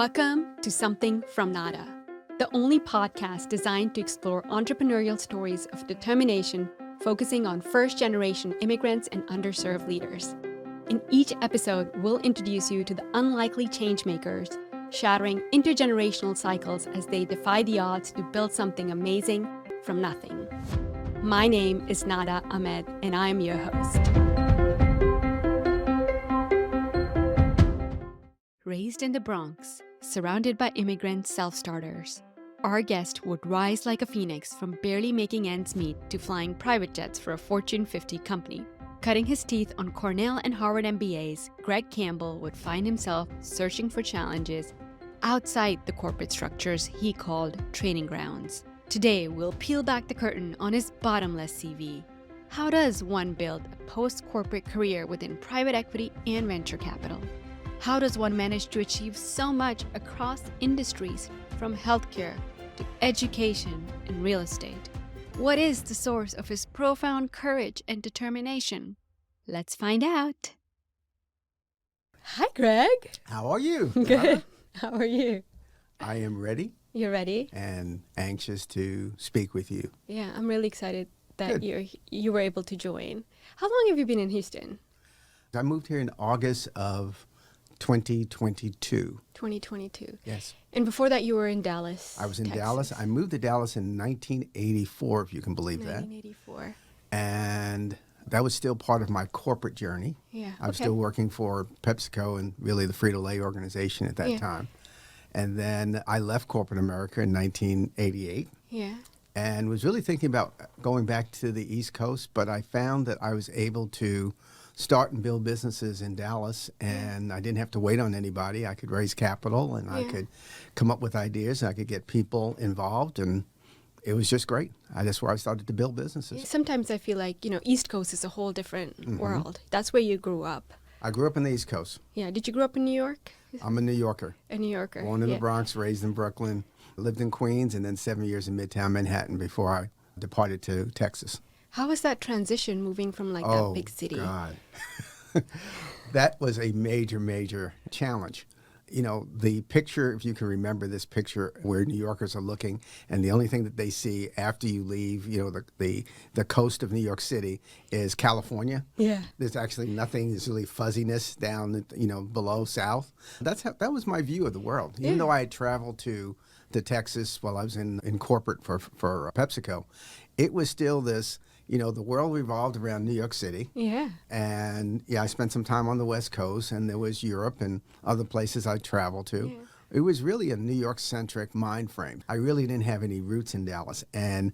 Welcome to Something from Nada, the only podcast designed to explore entrepreneurial stories of determination, focusing on first-generation immigrants and underserved leaders. In each episode, we'll introduce you to the unlikely changemakers, shattering intergenerational cycles as they defy the odds to build something amazing from nothing. My name is Nada Ahmed, and I'm your host. Raised in the Bronx, surrounded by immigrant self-starters, our guest would rise like a phoenix from barely making ends meet to flying private jets for a Fortune 50 company. Cutting his teeth on Cornell and Harvard MBAs, Greg Campbell would find himself searching for challenges outside the corporate structures he called training grounds. Today, we'll peel back the curtain on his bottomless CV. How does one build a post-corporate career within private equity and venture capital? How does one manage to achieve so much across industries, from healthcare to education and real estate? What is the source of his profound courage and determination? Let's find out. Hi, Greg. How are you? Good. How are you? I am ready. You're ready? And anxious to speak with you. Yeah, I'm really excited that Good. you were able to join. How long have you been in Houston? I moved here in August of 2022. 2022. Yes. And before that, you were in Dallas, I was in Texas. Dallas. I moved to Dallas in 1984, if you can believe that. 1984. And that was still part of my corporate journey. Yeah. I was okay. still working for PepsiCo and really the Frito-Lay organization at that Yeah. time. And then I left corporate America in 1988. Yeah. And was really thinking about going back to the East Coast, but I found that I was able to start and build businesses in Dallas, and I didn't have to wait on anybody. I could raise capital, and I could come up with ideas, and I could get people involved, and it was just great. That's where I started to build businesses. Sometimes I feel like, East Coast is a whole different world. That's where you grew up. I grew up in the East Coast. Yeah. Did you grow up in New York? I'm a New Yorker. A New Yorker. Born in the Bronx, raised in Brooklyn, lived in Queens, and then 7 years in Midtown Manhattan before I departed to Texas. How was that transition moving from that big city? Oh, God. That was a major, major challenge. The picture, if you can remember this picture where New Yorkers are looking, and the only thing that they see after you leave, the coast of New York City is California. Yeah. There's actually nothing, there's really fuzziness down, below south. That was my view of the world. Even though I had traveled to Texas while I was in corporate for PepsiCo, it was still this, the world revolved around New York City. Yeah. And I spent some time on the West Coast, and there was Europe and other places I traveled to. Yeah. It was really a New York-centric mind frame. I really didn't have any roots in Dallas. And,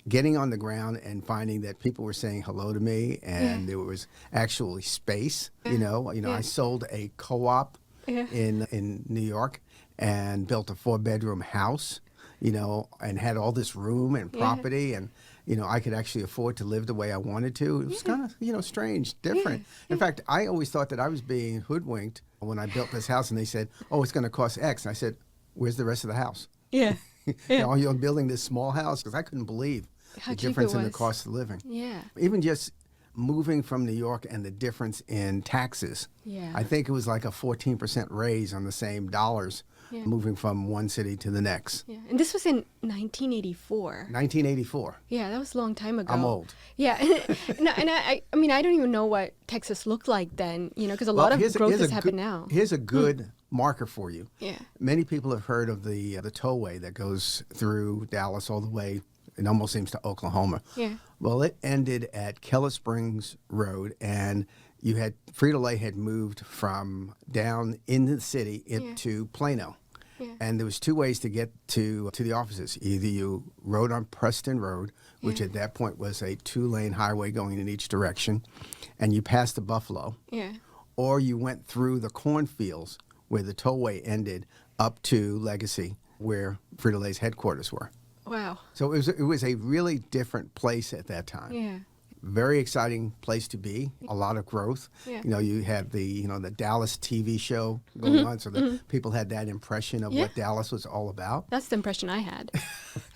getting on the ground and finding that people were saying hello to me, and there was actually space. I sold a co-op in New York and built a 4-bedroom house, and had all this room and property, and I could actually afford to live the way I wanted to. It was kind of, strange, different. In fact, I always thought that I was being hoodwinked when I built this house, and they said, "Oh, it's going to cost X." And I said, "Where's the rest of the house?" Yeah. You're building this small house, because I couldn't believe How the cheap difference it in the was. cost of living. Yeah. Even just moving from New York and the difference in taxes. Yeah. I think it was like a 14% raise on the same dollars, moving from one city to the next. Yeah. And this was in 1984. 1984. Yeah, that was a long time ago. I'm old. Yeah. I mean, I don't even know what Texas looked like then, because a lot of growth has happened now. Here's a good marker for you. Yeah. Many people have heard of the tollway that goes through Dallas all the way, it almost seems, to Oklahoma. Yeah. Well, it ended at Keller Springs Road, and Frito-Lay had moved from down in the city into Plano. Yeah. And there was 2 ways to get to the offices. Either you rode on Preston Road, which at that point was a 2-lane highway going in each direction, and you passed the Buffalo. Yeah. Or you went through the cornfields where the tollway ended up to Legacy, where Frito-Lay's headquarters were. Wow. So it was a really different place at that time. Yeah. Very exciting place to be. A lot of growth. Yeah. You had the Dallas TV show going on, so that people had that impression of what Dallas was all about. That's the impression I had.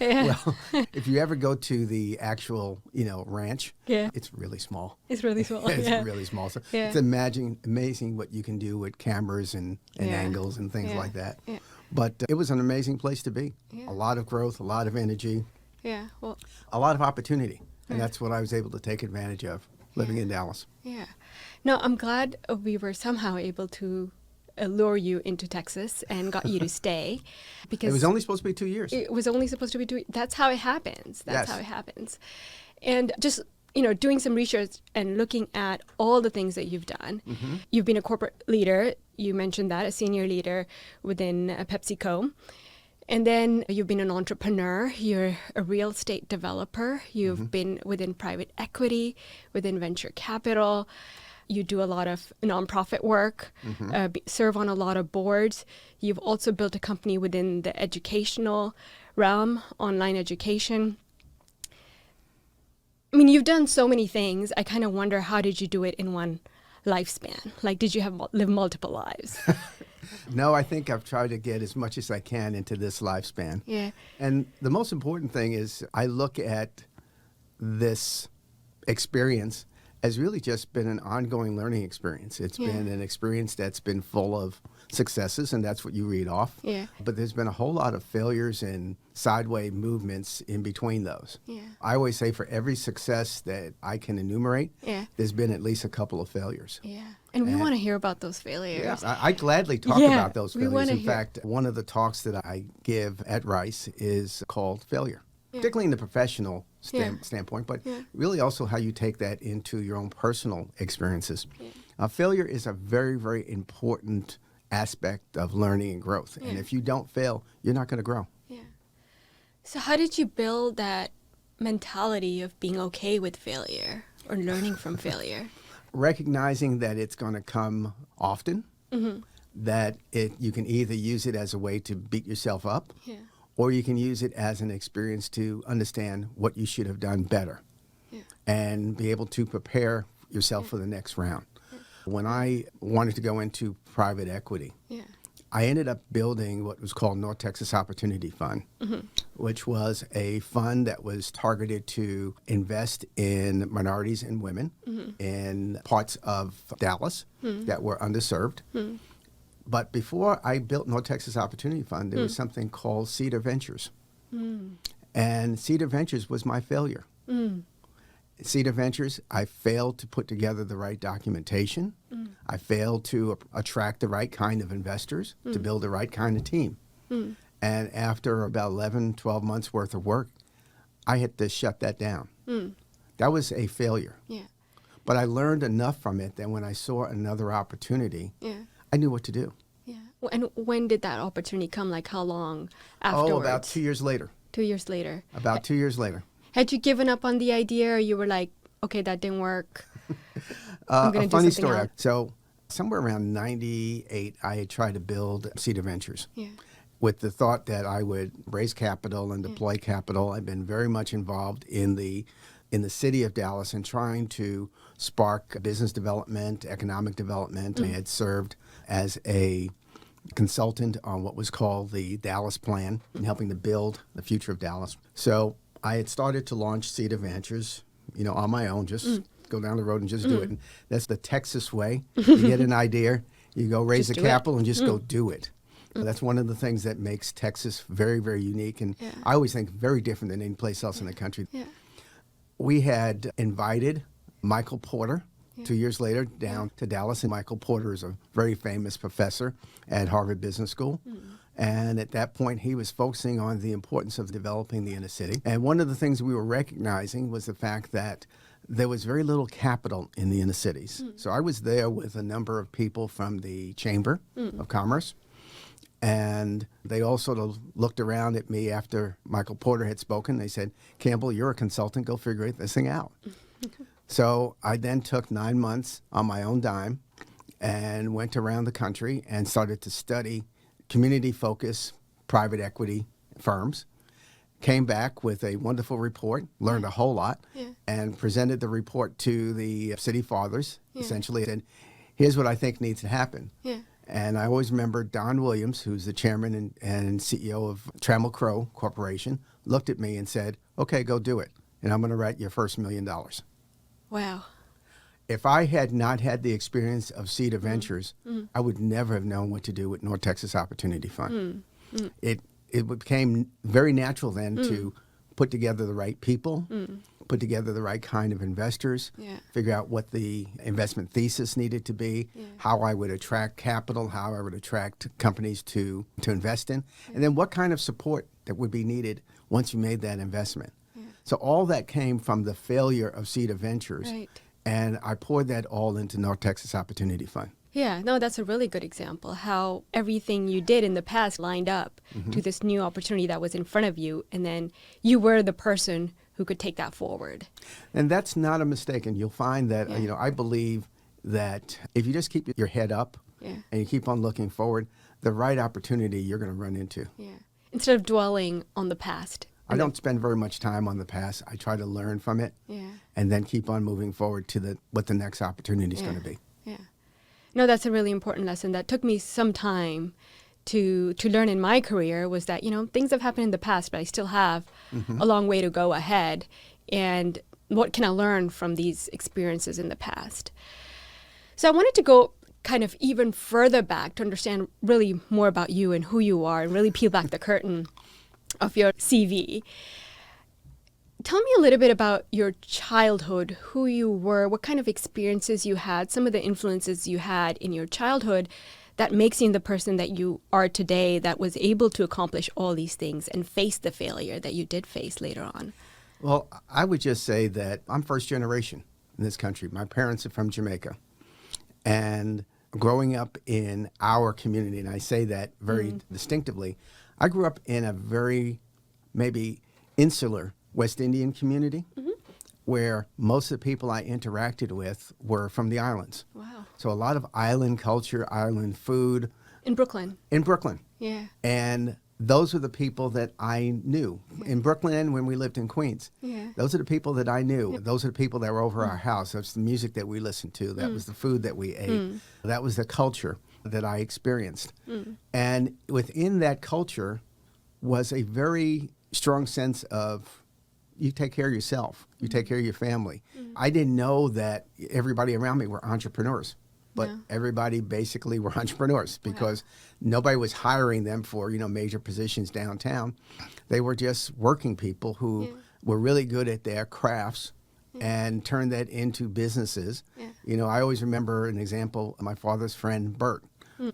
Yeah. Well, if you ever go to the actual, ranch, Yeah. it's really small. It's really small. It's Yeah. really small. So Yeah. it's amazing what you can do with cameras and Yeah. angles and things Yeah. like that. Yeah. But it was an amazing place to be. Yeah. A lot of growth, a lot of energy, Yeah. Well, a lot of opportunity. And Yeah. that's what I was able to take advantage of living in Dallas. yeah. No, I'm glad we were somehow able to lure you into Texas and got you to stay, because It was only supposed to be 2 years. it was only supposed to be doing. That's how it happens. That's Yes. how it happens. And just doing some research and looking at all the things that you've done. Mm-hmm. You've been a corporate leader. You mentioned that, a senior leader within PepsiCo. And then you've been an entrepreneur. You're a real estate developer. You've Mm-hmm. been within private equity, within venture capital. You do a lot of nonprofit work, Mm-hmm. serve on a lot of boards. You've also built a company within the educational realm, online education. I mean, you've done so many things. I kind of wonder, how did you do it in one lifespan? Like, did you live multiple lives? No, I think I've tried to get as much as I can into this lifespan. Yeah. And the most important thing is I look at this experience as really just been an ongoing learning experience. It's Yeah. been an experience that's been full of successes, and that's what you read off. Yeah. But there's been a whole lot of failures and sideways movements in between those. Yeah. I always say for every success that I can enumerate, Yeah. there's been at least a couple of failures. Yeah. And we And- want to hear about those failures. Yeah, I gladly talk Yeah, about those we failures. wanna In hear- fact, one of the talks that I give at Rice is called Failure, Yeah. particularly in the professional Yeah. standpoint, but Yeah. really also how you take that into your own personal experiences. Yeah. Failure is a very, very important aspect of learning and growth. And Yeah. if you don't fail, you're not going to grow. Yeah. So how did you build that mentality of being okay with failure or learning from failure? Recognizing that it's going to come often, Mm-hmm. that you can either use it as a way to beat yourself up, Yeah. or you can use it as an experience to understand what you should have done better Yeah. and be able to prepare yourself for the next round. When I wanted to go into private equity, Yeah. I ended up building what was called North Texas Opportunity Fund, which was a fund that was targeted to invest in minorities and women in parts of Dallas that were underserved. But before I built North Texas Opportunity Fund, there was something called Cedar Ventures. And Cedar Ventures was my failure. Cedar Ventures, I failed to put together the right documentation. I failed to attract the right kind of investors, to build the right kind of team. And after about 11, 12 months worth of work, I had to shut that down. That was a failure. Yeah. But I learned enough from it that when I saw another opportunity, Yeah. I knew what to do. Yeah. And when did that opportunity come? Like, how long afterwards? Oh, about 2 years later. 2 years later. About 2 years later. Had you given up on the idea, or you were like, okay, that didn't work? I'm gonna A do funny something story. else. So somewhere around 98, I had tried to build Cedar Ventures. Yeah. With the thought that I would raise capital and deploy capital. I've been very much involved in the city of Dallas and trying to spark business development, economic development. I had served as a consultant on what was called the Dallas Plan and helping to build the future of Dallas. So I had started to launch Cedar Ventures, on my own, just go down the road and just do it. And that's the Texas way. You get an idea, you go raise Just the do it. capital and just go do it. That's one of the things that makes Texas very, very unique, and Yeah. I always think very different than any place else in the country. Yeah. We had invited Michael Porter 2 years later down to Dallas, and Michael Porter is a very famous professor at Harvard Business School. And at that point, he was focusing on the importance of developing the inner city. And one of the things we were recognizing was the fact that there was very little capital in the inner cities. So I was there with a number of people from the Chamber of Commerce. And they all sort of looked around at me after Michael Porter had spoken. They said, Campbell, you're a consultant. Go figure this thing out. So I then took 9 months on my own dime and went around the country and started to study community-focused private equity firms. Came back with a wonderful report, learned a whole lot, and presented the report to the city fathers. Essentially said, here's what I think needs to happen. Yeah. And I always remember Don Williams, who's the chairman and CEO of Trammell Crow Corporation, looked at me and said, okay, go do it. And I'm going to write your first $1 million. Wow. If I had not had the experience of Cedar Ventures, I would never have known what to do with North Texas Opportunity Fund. It became very natural then to put together the right people, put together the right kind of investors, figure out what the investment thesis needed to be, how I would attract capital, how I would attract companies to invest in, and then what kind of support that would be needed once you made that investment. So all that came from the failure of Cedar Ventures. Right. And I poured that all into North Texas Opportunity Fund. Yeah, no, that's a really good example, how everything you did in the past lined up to this new opportunity that was in front of you, and then you were the person who could take that forward. And that's not a mistake. And you'll find that, I believe that if you just keep your head up and you keep on looking forward, the right opportunity you're going to run into. Yeah. Instead of dwelling on the past. I don't spend very much time on the past. I try to learn from it and then keep on moving forward to what the next opportunity is going to be. Yeah. No, that's a really important lesson that took me some time to learn in my career, was that, things have happened in the past, but I still have a long way to go ahead. And what can I learn from these experiences in the past? So I wanted to go kind of even further back to understand really more about you and who you are, and really peel back the curtain of your CV. Tell me a little bit about your childhood, who you were, what kind of experiences you had, some of the influences you had in your childhood that makes you the person that you are today, that was able to accomplish all these things and face the failure that you did face later on. Well, I would just say that I'm first generation in this country. My parents are from Jamaica. And growing up in our community, and I say that very distinctively, I grew up in a very maybe insular West Indian community where most of the people I interacted with were from the islands. Wow. So a lot of island culture, island food. In Brooklyn. In Brooklyn. Yeah. And those were the people that I knew. In Brooklyn, when we lived in Queens, those are the people that I knew. Those are the people that were over our house. That's the music that we listened to. That was the food that we ate. That was the culture that I experienced. And within that culture was a very strong sense of you take care of yourself, you take care of your family. I didn't know that everybody around me were entrepreneurs, but everybody basically were entrepreneurs because nobody was hiring them for, major positions downtown. They were just working people who were really good at their crafts and turned that into businesses. I always remember an example of my father's friend, Bert.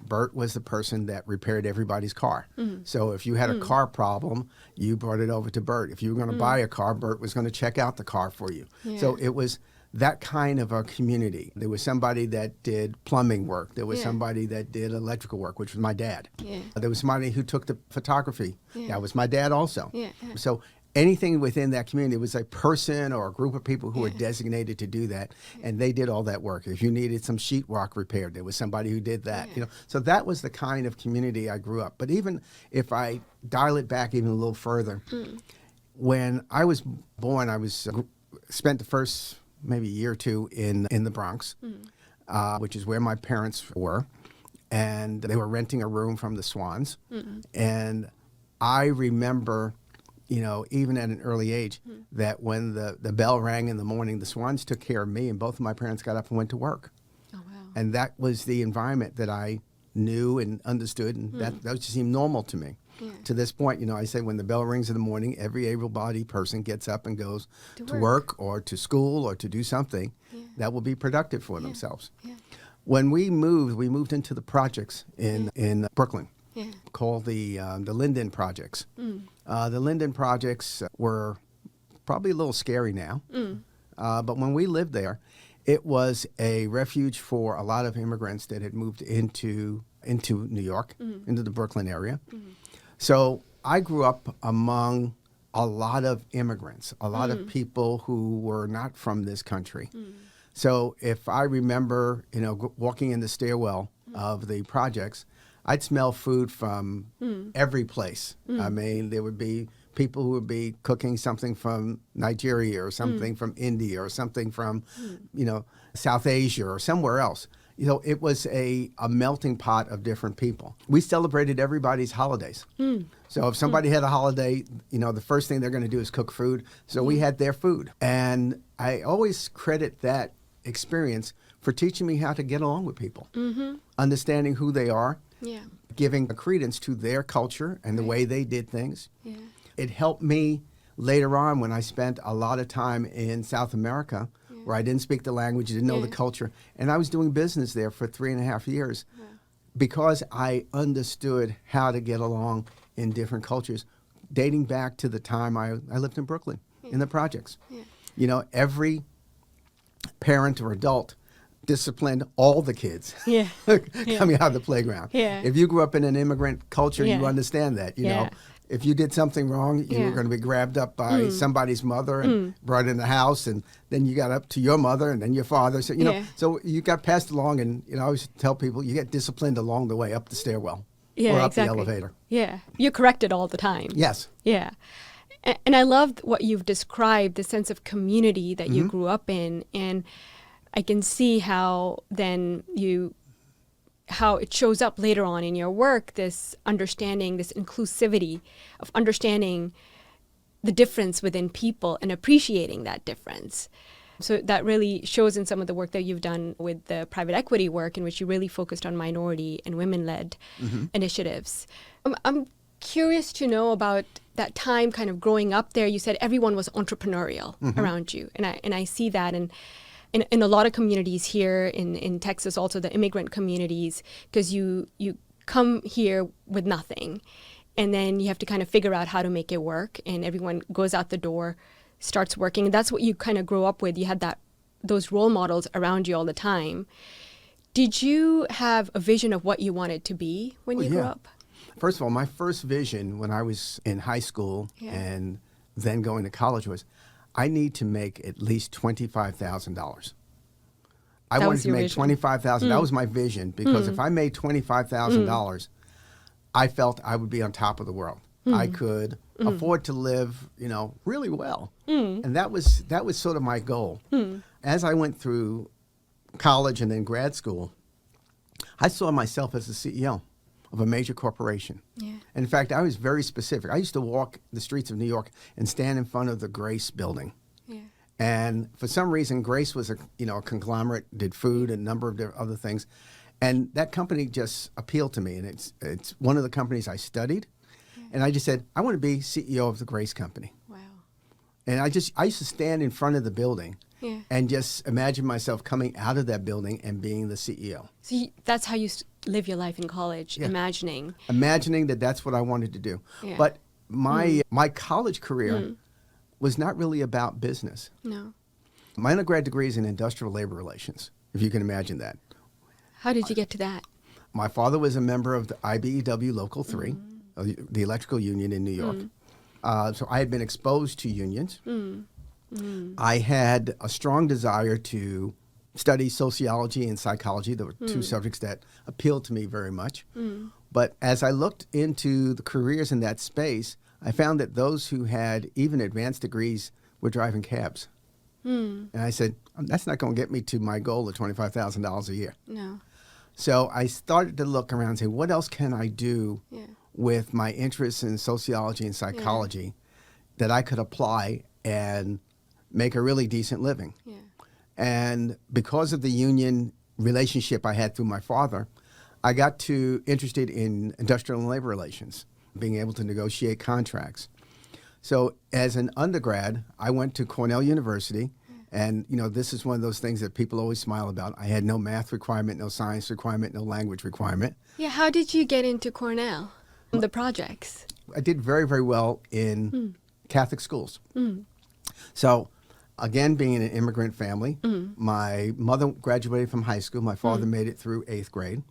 Bert was the person that repaired everybody's car. So if you had a car problem, you brought it over to Bert. If you were going to buy a car, Bert was going to check out the car for you. So it was that kind of a community. There was somebody that did plumbing work. There was somebody that did electrical work, which was my dad. There was somebody who took the photography. That was my dad also. So anything within that community was a person or a group of people who were designated to do that, and they did all that work. If you needed some sheetrock repaired, there was somebody who did that. So that was the kind of community I grew up. But even if I dial it back even a little further, when I was born, I spent the first maybe year or two in the Bronx, which is where my parents were, and they were renting a room from the Swans, and I remember, even at an early age, that when the bell rang in the morning, the Swans took care of me, and both of my parents got up and went to work. Oh, wow. And that was the environment that I knew and understood, and that just seemed normal to me. To this point, I say when the bell rings in the morning, every able-bodied person gets up and goes to work or to school or to do something that will be productive for themselves. When we moved into the projects in Brooklyn. Called the Linden Projects. The Linden Projects were probably a little scary now, but when we lived there, it was a refuge for a lot of immigrants that had moved into New York, into the Brooklyn area. So I grew up among a lot of immigrants, a lot of people who were not from this country. So if I remember, walking in the stairwell of the projects, I'd smell food from every place. I mean, there would be people who would be cooking something from Nigeria or something from India or something from, South Asia or somewhere else. You know, it was a melting pot of different people. We celebrated everybody's holidays. So if somebody had a holiday, you know, the first thing they're going to do is cook food. So we had their food. And I always credit that experience for teaching me how to get along with people, understanding who they are, giving a credence to their culture and the way they did things. It helped me later on when I spent a lot of time in South America, where I didn't speak the language, didn't know the culture, and I was doing business there for 3.5 years because I understood how to get along in different cultures, dating back to the time I lived in Brooklyn in the projects. You know, every parent or adult disciplined all the kids coming out of the playground. If you grew up in an immigrant culture, you understand that, you know. If you did something wrong, you were going to be grabbed up by somebody's mother and brought in the house, and then you got up to your mother and then your father. So, you know, so you got passed along, and, you know, I always tell people you get disciplined along the way up the stairwell or up the elevator. You're corrected all the time. Yes. And I loved what you've described, the sense of community that you grew up in. And I can see how then how it shows up later on in your work, this understanding, this inclusivity of understanding the difference within people and appreciating that difference. So that really shows in some of the work that you've done with the private equity work, in which you really focused on minority and women-led initiatives. I'm curious to know about that time kind of growing up there. You said everyone was entrepreneurial around you. And I see that in a lot of communities here in Texas, also the immigrant communities, because you come here with nothing, and then you have to kind of figure out how to make it work, and everyone goes out the door, starts working. And that's what you kind of grow up with. You had those role models around you all the time. Did you have a vision of what you wanted to be when you grew up? First of all, my first vision when I was in high school and then going to college was, I need to make at least $25,000. I wanted to make $25,000. That was my vision, because if I made $25,000, I felt I would be on top of the world. I could afford to live, you know, really well. And that was sort of my goal. As I went through college and then grad school, I saw myself as the CEO of a major corporation. And in fact, I was very specific. I used to walk the streets of New York and stand in front of the Grace building. And for some reason, Grace was a conglomerate, did food and a number of other things. And that company just appealed to me. And it's one of the companies I studied. And I just said, I want to be CEO of the Grace company. And I used to stand in front of the building and just imagine myself coming out of that building and being the CEO. So that's how you live your life in college, imagining that that's what I wanted to do. But my college career was not really about business. No. My undergrad degree is in industrial labor relations, if you can imagine that. How did you get to that? My father was a member of the IBEW Local 3, the electrical union in New York. So I had been exposed to unions. I had a strong desire to study sociology and psychology. There were two subjects that appealed to me very much. But as I looked into the careers in that space, I found that those who had even advanced degrees were driving cabs. And I said, that's not going to get me to my goal of $25,000 a year. No. So I started to look around and say, what else can I do with my interests in sociology and psychology that I could apply and make a really decent living? And because of the union relationship I had through my father, I got interested in industrial and labor relations, being able to negotiate contracts. So as an undergrad, I went to Cornell University. And, you know, this is one of those things that people always smile about. I had no math requirement, no science requirement, no language requirement. How did you get into Cornell, the projects? I did very, very well in Catholic schools. So, again, being in an immigrant family, my mother graduated from high school. My father made it through 8th grade.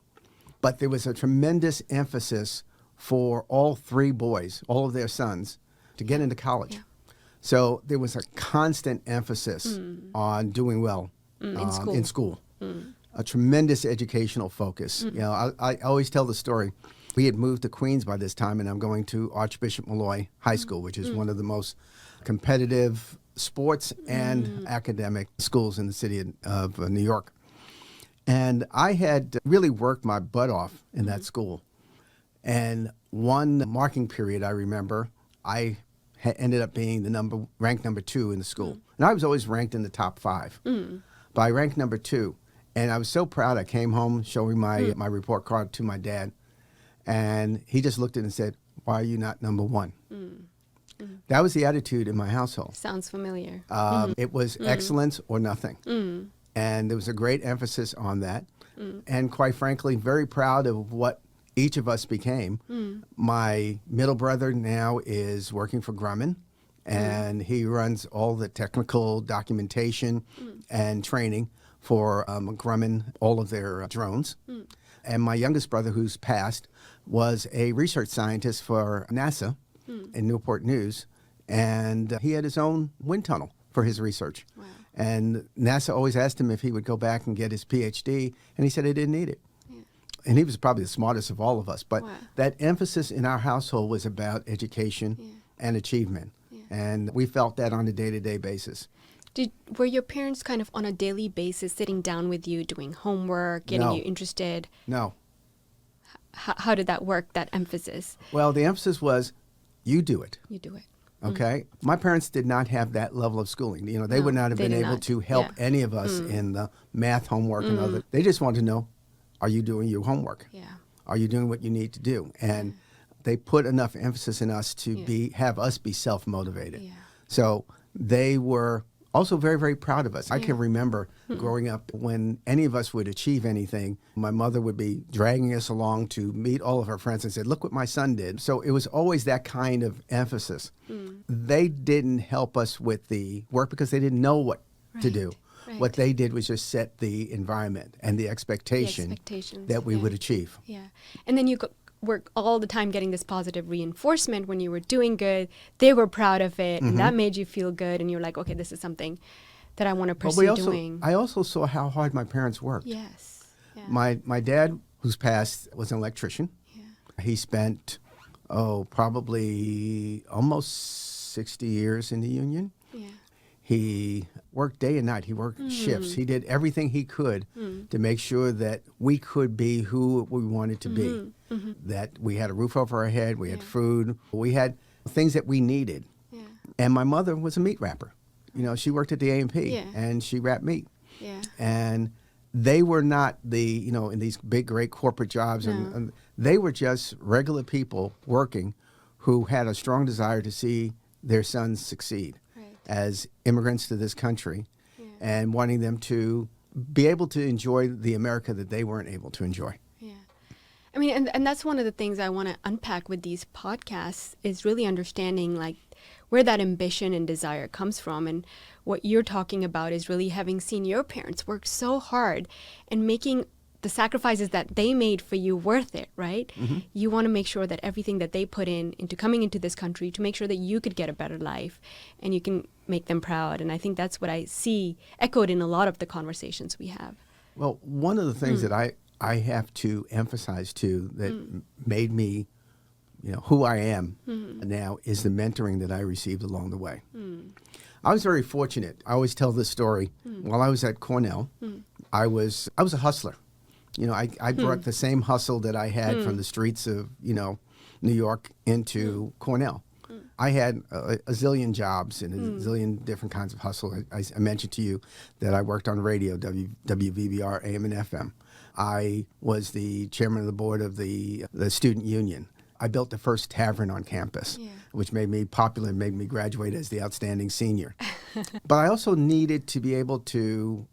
But there was a tremendous emphasis for all three boys, all of their sons, to get into college. So there was a constant emphasis on doing well in school. A tremendous educational focus. You know, I always tell the story. We had moved to Queens by this time, and I'm going to Archbishop Malloy High School, which is one of the most competitive sports and academic schools in the city of New York. And I had really worked my butt off in that school. And one marking period, I remember, I ended up being ranked number 2 in the school. And I was always ranked in the top 5. But I ranked number 2. And I was so proud. I came home showing my report card to my dad. And he just looked at it and said, "Why are you not number 1?" That was the attitude in my household. Sounds familiar. It was excellence or nothing. And there was a great emphasis on that. And quite frankly, very proud of what each of us became. My middle brother now is working for Grumman, and he runs all the technical documentation and training for Grumman, all of their drones. And my youngest brother, who's passed, was a research scientist for NASA in Newport News, and he had his own wind tunnel for his research. Wow. And NASA always asked him if he would go back and get his PhD, and he said he didn't need it. Yeah. And he was probably the smartest of all of us. But Wow. that emphasis in our household was about education and achievement. And we felt that on a day-to-day basis. Were your parents kind of on a daily basis sitting down with you, doing homework, getting No. you interested? No. How did that work, that emphasis? Well, the emphasis was, you do it. You do it. Okay? My parents did not have that level of schooling. You know, they No, would not have they been did able not. to help Yeah. any of us in the math homework and other. They just wanted to know, are you doing your homework? Yeah. Are you doing what you need to do? And they put enough emphasis in us to have us be self-motivated. Yeah. So they were also very, very proud of us. I can remember growing up when any of us would achieve anything, my mother would be dragging us along to meet all of her friends and said, "Look what my son did." So it was always that kind of emphasis. They didn't help us with the work because they didn't know what to do. Right. What they did was just set the environment and the expectation expectations, that we would achieve. Yeah. And then you work all the time getting this positive reinforcement when you were doing good. They were proud of it, and that made you feel good. And you're like, okay, this is something that I want to pursue doing. I also saw how hard my parents worked. Yes. Yeah. My dad, who's passed, was an electrician. Yeah. He spent, probably almost 60 years in the union. Yeah. He worked day and night. He worked shifts. He did everything he could to make sure that we could be who we wanted to be, that we had a roof over our head, we had food, we had things that we needed. Yeah. And my mother was a meat wrapper. You know, she worked at the A&P, Yeah. and she wrapped meat. Yeah. And they were not in these big, great corporate jobs. And they were just regular people working who had a strong desire to see their sons succeed as immigrants to this country and wanting them to be able to enjoy the America that they weren't able to enjoy. Yeah. I mean, and that's one of the things I want to unpack with these podcasts is really understanding like where that ambition and desire comes from. And what you're talking about is really having seen your parents work so hard and making the sacrifices that they made for you worth it, right? You want to make sure that everything that they put into coming into this country to make sure that you could get a better life and you can make them proud. And I think that's what I see echoed in a lot of the conversations we have. Well, one of the things that I have to emphasize too that made me, who I am now is the mentoring that I received along the way. I was very fortunate. I always tell this story. While I was at Cornell, I was a hustler. I brought the same hustle that I had from the streets of, New York into Cornell. I had a zillion jobs and a zillion different kinds of hustle. I mentioned to you that I worked on radio, WVBR, AM and FM. I was the chairman of the board of the student union. I built the first tavern on campus, which made me popular and made me graduate as the outstanding senior. But I also needed to be able to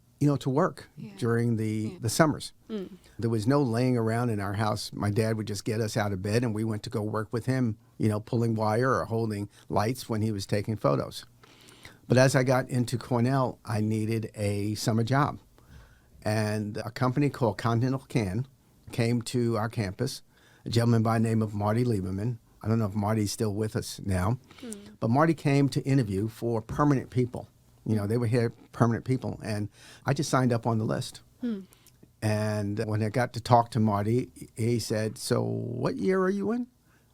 work during the summers. There was no laying around in our house. My dad would just get us out of bed and we went to go work with him, pulling wire or holding lights when he was taking photos. But as I got into Cornell, I needed a summer job. And a company called Continental Can came to our campus, a gentleman by the name of Marty Lieberman. I don't know if Marty's still with us now, but Marty came to interview for permanent people. They were here permanent people, and I just signed up on the list. And when I got to talk to Marty, he said, "So, what year are you in?"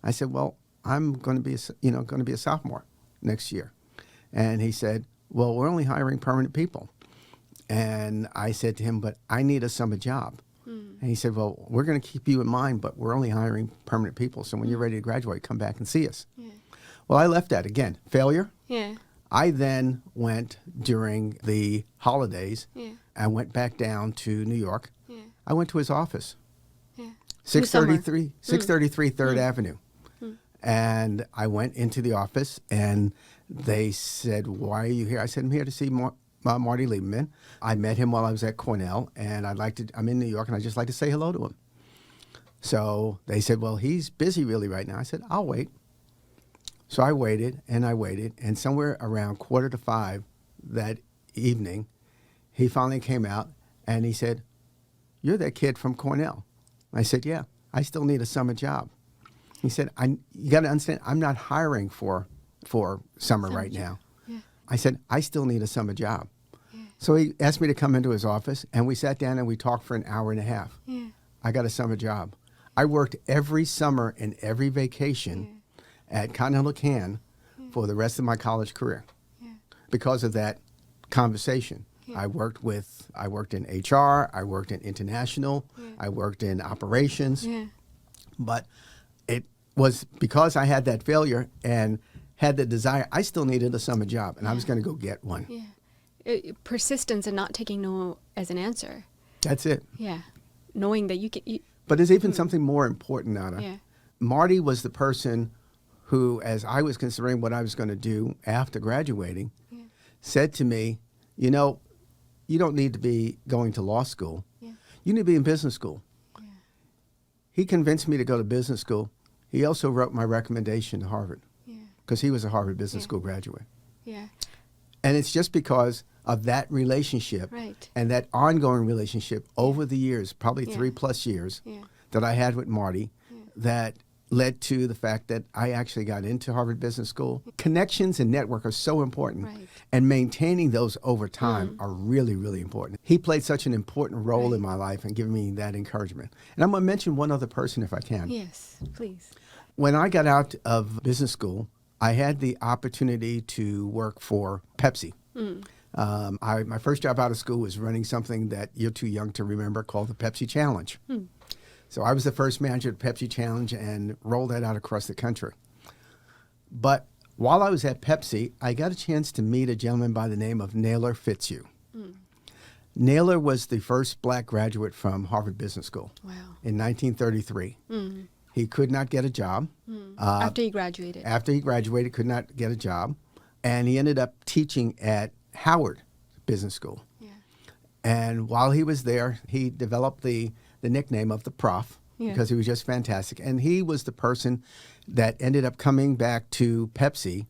I said, "Well, I'm going to be a sophomore next year." And he said, "Well, we're only hiring permanent people." And I said to him, but I need a summer job. And he said, well, we're going to keep you in mind, but we're only hiring permanent people. So when you're ready to graduate, come back and see us. Yeah. Well, I left that. Again, failure. Yeah. I then went during the holidays. Yeah. I went back down to New York. Yeah. I went to his office. Yeah. 633 3rd Avenue. And I went into the office, and they said, why are you here? I said, I'm here to see Marty Lieberman. I met him while I was at Cornell, and I'm in New York, and I'd just like to say hello to him. So they said, well, he's busy really right now. I said, I'll wait. So I waited, and somewhere around 4:45 that evening, he finally came out, and he said, you're that kid from Cornell. I said, yeah, I still need a summer job. He said, you got to understand, I'm not hiring for summer right now. Yeah. I said, I still need a summer job. Yeah. So he asked me to come into his office, and we sat down and we talked for an hour and a half. Yeah. I got a summer job. I worked every summer and every vacation at Continental Can for the rest of my college career because of that conversation. I worked in HR, I worked in international, I worked in operations, but it was because I had that failure and had the desire, I still needed a summer job, and I was going to go get one. Yeah. Persistence and not taking no as an answer. That's it. Yeah. Knowing that you can... But there's even something more important, Nana. Yeah. Marty was the person who, as I was considering what I was going to do after graduating, said to me, you know, you don't need to be going to law school. Yeah. You need to be in business school. Yeah. He convinced me to go to business school. He also wrote my recommendation to Harvard because he was a Harvard Business School graduate. Yeah. And it's just because of that relationship and that ongoing relationship over the years, probably 3+ years, that I had with Marty that led to the fact that I actually got into Harvard Business School. Connections and network are so important, and maintaining those over time are really, really important. He played such an important role in my life and giving me that encouragement. And I'm going to mention one other person if I can. Yes, please. When I got out of business school, I had the opportunity to work for Pepsi. My first job out of school was running something that you're too young to remember called the Pepsi Challenge. So I was the first manager of Pepsi Challenge and rolled that out across the country. But while I was at Pepsi, I got a chance to meet a gentleman by the name of Naylor Fitzhugh. Naylor was the first black graduate from Harvard Business School in 1933. He could not get a job. After he graduated. After he graduated, could not get a job. And he ended up teaching at Howard Business School. And while he was there, he developed the nickname of the Prof because he was just fantastic. And he was the person that ended up coming back to Pepsi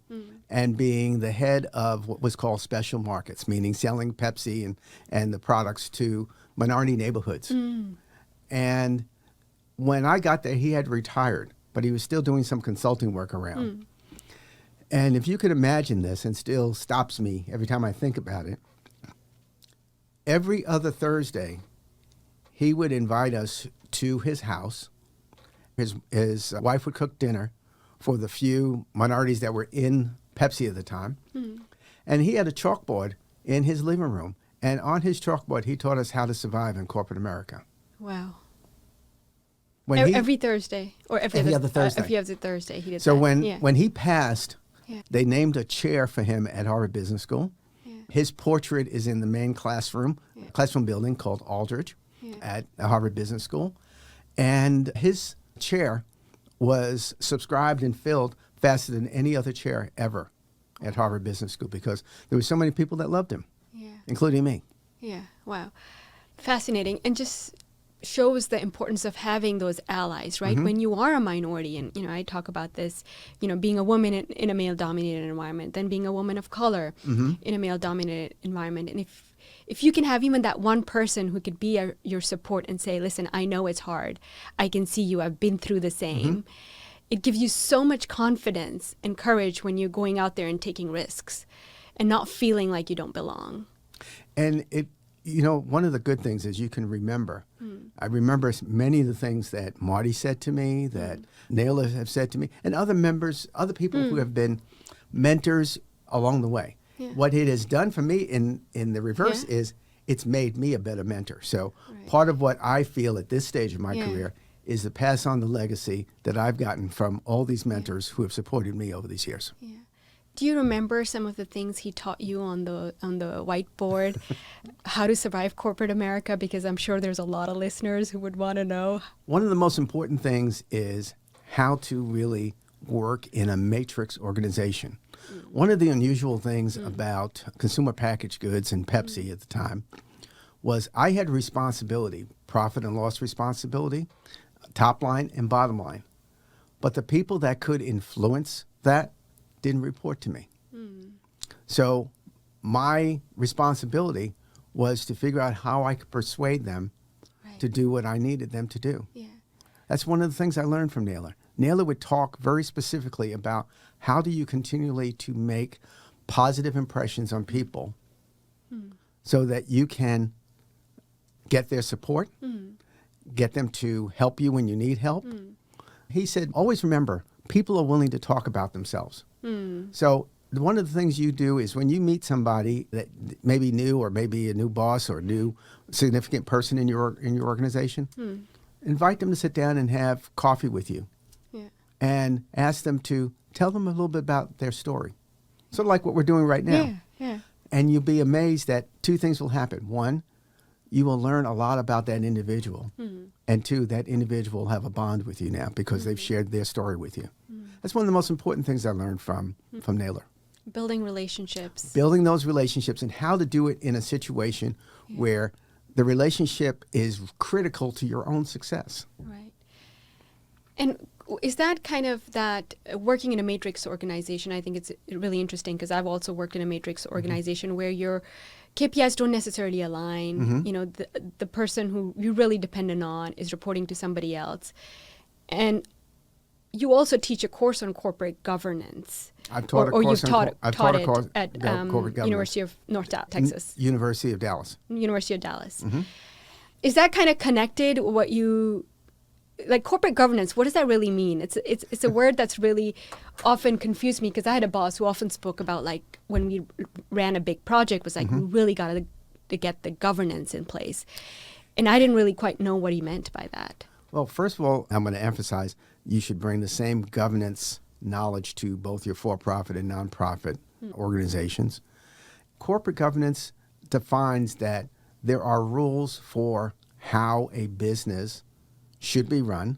and being the head of what was called special markets, meaning selling Pepsi and the products to minority neighborhoods. And when I got there, he had retired, but he was still doing some consulting work around. And if you could imagine this, and still stops me every time I think about it, every other Thursday, he would invite us to his house. His wife would cook dinner for the few minorities that were in Pepsi at the time. And he had a chalkboard in his living room. And on his chalkboard, he taught us how to survive in corporate America. Wow. Every Thursday? Or every other Thursday? Every other Thursday he did so that. when he passed, they named a chair for him at Harvard Business School. His portrait is in the main classroom building called Aldrich at Harvard Business School. And his chair was subscribed and filled faster than any other chair ever at Harvard Business School because there were so many people that loved him, including me. Yeah, wow. Fascinating. And just shows the importance of having those allies, right? When you are a minority, and, you know, I talk about this, you know, being a woman in a male-dominated environment, then being a woman of color in a male-dominated environment. And if you can have even that one person who could be your support and say, listen, I know it's hard. I can see you. I've been through the same. It gives you so much confidence and courage when you're going out there and taking risks and not feeling like you don't belong. And you know, one of the good things is you can remember. I remember many of the things that Marty said to me, that Naylor have said to me, and other people who have been mentors along the way. What it has done for me in the reverse is it's made me a better mentor. So Right. part of what I feel at this stage of my Yeah. career is to pass on the legacy that I've gotten from all these mentors who have supported me over these years. Yeah. Do you remember some of the things he taught you on the whiteboard? How to survive corporate America? Because I'm sure there's a lot of listeners who would want to know. One of the most important things is how to really work in a matrix organization. One of the unusual things about consumer packaged goods and Pepsi at the time was I had responsibility, profit and loss responsibility, top line and bottom line. But the people that could influence that didn't report to me. So my responsibility was to figure out how I could persuade them Right. to do what I needed them to do. Yeah. That's one of the things I learned from Naylor. Naylor would talk very specifically about how do you continually to make positive impressions on people so that you can get their support, get them to help you when you need help. He said, always remember, people are willing to talk about themselves. So one of the things you do is when you meet somebody that may be new or maybe a new boss or a new significant person in your organization, invite them to sit down and have coffee with you Yeah. and ask them to tell them a little bit about their story. Sort of like what we're doing right now. Yeah. Yeah. And you'll be amazed that two things will happen. One, you will learn a lot about that individual. And two, that individual will have a bond with you now because they've shared their story with you. That's one of the most important things I learned from Naylor. Building relationships. Building those relationships and how to do it in a situation where the relationship is critical to your own success. Right. And is that kind of that working in a matrix organization? I think it's really interesting because I've also worked in a matrix organization where your KPIs don't necessarily align. You know, the person who you're really dependent on is reporting to somebody else. And you also teach a course on corporate governance. I've taught a or course you've on taught, I've taught taught a course it at corporate governance. University of North Texas. University of Dallas. University of Dallas. Is that kind of connected? What you like corporate governance? What does that really mean? It's a word that's really often confused me because I had a boss who often spoke about like when we ran a big project was like we really got to get the governance in place, and I didn't really quite know what he meant by that. Well, first of all, I'm going to emphasize you should bring the same governance knowledge to both your for-profit and nonprofit organizations. Corporate governance defines that there are rules for how a business should be run,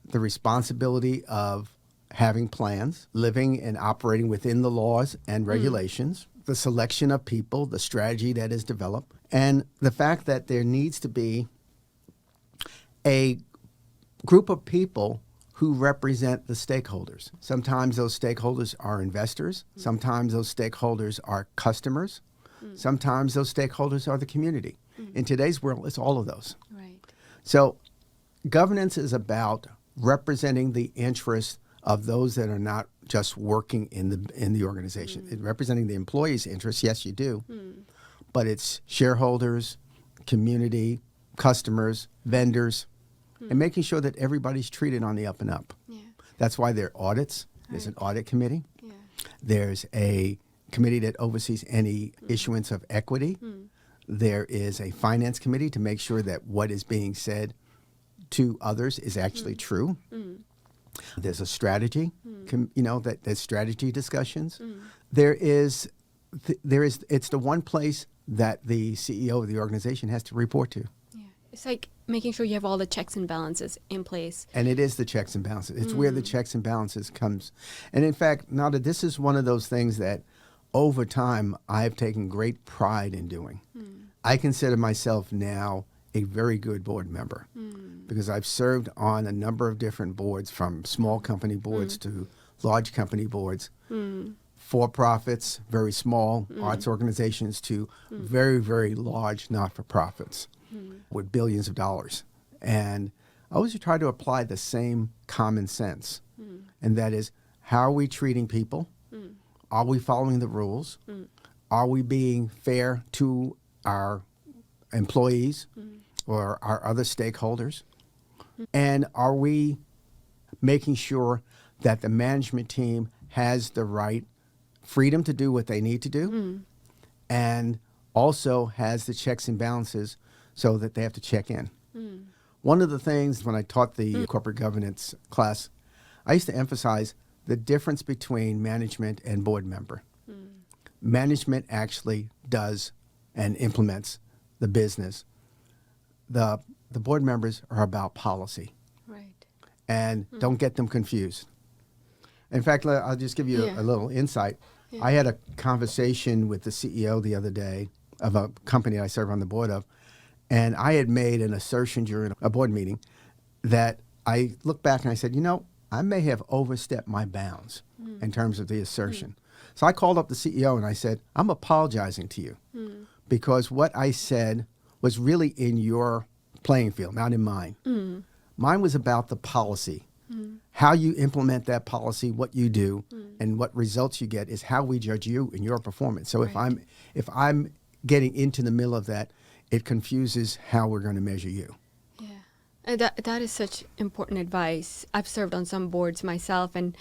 the responsibility of having plans, living and operating within the laws and regulations, the selection of people, the strategy that is developed, and the fact that there needs to be a group of people who represent the stakeholders. Sometimes those stakeholders are investors. Sometimes those stakeholders are customers. Sometimes those stakeholders are the community. In today's world, it's all of those. Right. So governance is about representing the interests of those that are not just working in the organization. It's representing the employees' interests, yes, you do, but it's shareholders, community, customers, vendors, and making sure that everybody's treated on the up and up. Yeah. That's why there are audits. There's an audit committee. Yeah. There's a committee that oversees any issuance of equity. There is a finance committee to make sure that what is being said to others is actually true. There's a strategy, there's strategy discussions. It's the one place that the CEO of the organization has to report to. Yeah. It's like making sure you have all the checks and balances in place. And it is the checks and balances. It's where the checks and balances comes. And in fact, Nada, this is one of those things that over time I've taken great pride in doing. I consider myself now a very good board member because I've served on a number of different boards, from small company boards to large company boards, for-profits, very small arts organizations, to very, very large not-for-profits with billions of dollars. And I always try to apply the same common sense, and that is, how are we treating people? Are we following the rules? Are we being fair to our employees or our other stakeholders? And are we making sure that the management team has the right freedom to do what they need to do and also has the checks and balances so that they have to check in. One of the things when I taught the corporate governance class, I used to emphasize the difference between management and board member. Management actually does and implements the business. The board members are about policy. Right. And don't get them confused. In fact, I'll just give you a little insight. I had a conversation with the CEO the other day of a company I serve on the board of, and I had made an assertion during a board meeting that I looked back and I said, I may have overstepped my bounds in terms of the assertion. So I called up the CEO and I said, I'm apologizing to you because what I said was really in your playing field, not in mine. Mine was about the policy. How you implement that policy, what you do, and what results you get is how we judge you and your performance. So if I'm getting into the middle of that, it confuses how we're going to measure you. Yeah, and that is such important advice. I've served on some boards myself, and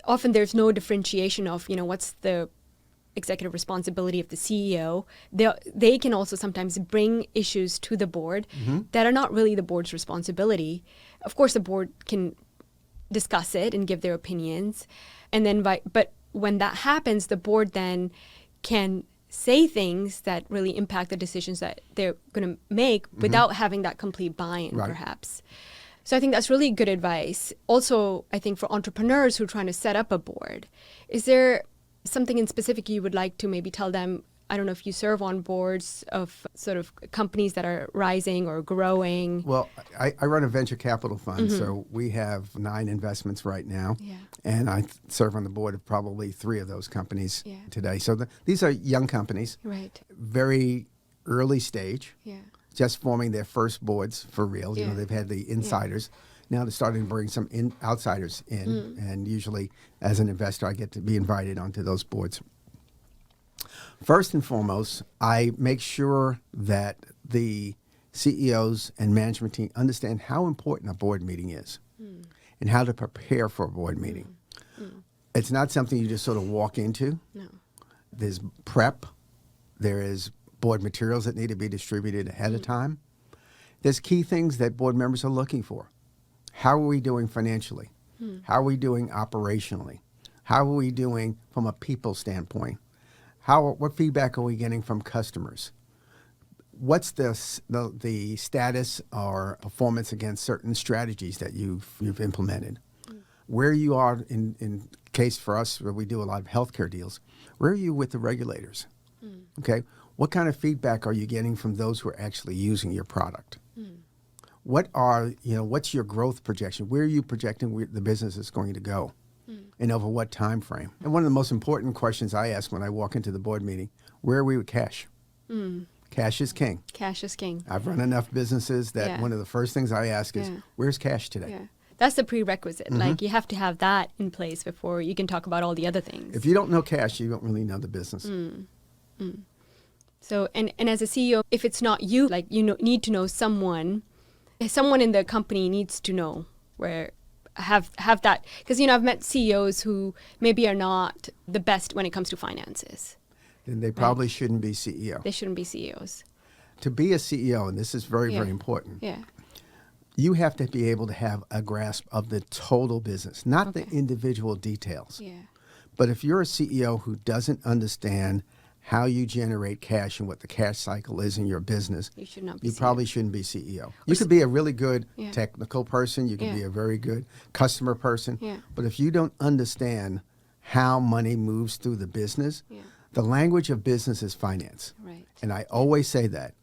often there's no differentiation of, what's the executive responsibility of the CEO. They can also sometimes bring issues to the board that are not really the board's responsibility. Of course, the board can discuss it and give their opinions. And then, but when that happens, the board then can say things that really impact the decisions that they're going to make without having that complete buy-in, perhaps. So I think that's really good advice. Also, I think for entrepreneurs who are trying to set up a board, is there something in specific you would like to maybe tell them? I don't know if you serve on boards of sort of companies that are rising or growing. Well, I run a venture capital fund, so we have 9 investments right now. Yeah. And I serve on the board of probably 3 of those companies today. So these are young companies, right? Very early stage, just forming their first boards for real. They've had the insiders. Now they're starting to bring some outsiders in, and usually as an investor, I get to be invited onto those boards. First and foremost, I make sure that the CEOs and management team understand how important a board meeting is and how to prepare for a board meeting. It's not something you just sort of walk into. No. There's prep. There is board materials that need to be distributed ahead of time. There's key things that board members are looking for. How are we doing financially? How are we doing operationally? How are we doing from a people standpoint? What feedback are we getting from customers? What's the status or performance against certain strategies that you've implemented? Where you are in case for us where we do a lot of healthcare deals, where are you with the regulators? Okay, what kind of feedback are you getting from those who are actually using your product? What's your growth projection? Where are you projecting the business is going to go? And over what time frame? And one of the most important questions I ask when I walk into the board meeting, where are we with cash? Cash is king. Cash is king. I've run enough businesses that one of the first things I ask is, where's cash today? Yeah. That's the prerequisite. Like you have to have that in place before you can talk about all the other things. If you don't know cash, you don't really know the business. So, and as a CEO, if it's not you, like need to know someone in the company needs to know where have that, because I've met CEOs who maybe are not the best when it comes to finances. Then they probably shouldn't be CEO. They shouldn't be CEOs. To be a CEO, and this is very, very important, you have to be able to have a grasp of the total business, not the individual details. But if you're a CEO who doesn't understand how you generate cash and what the cash cycle is in your business, you should not be you probably shouldn't be CEO. You could be a really good technical person. You could be a very good customer person. But if you don't understand how money moves through the business, the language of business is finance. Right. And I always say that.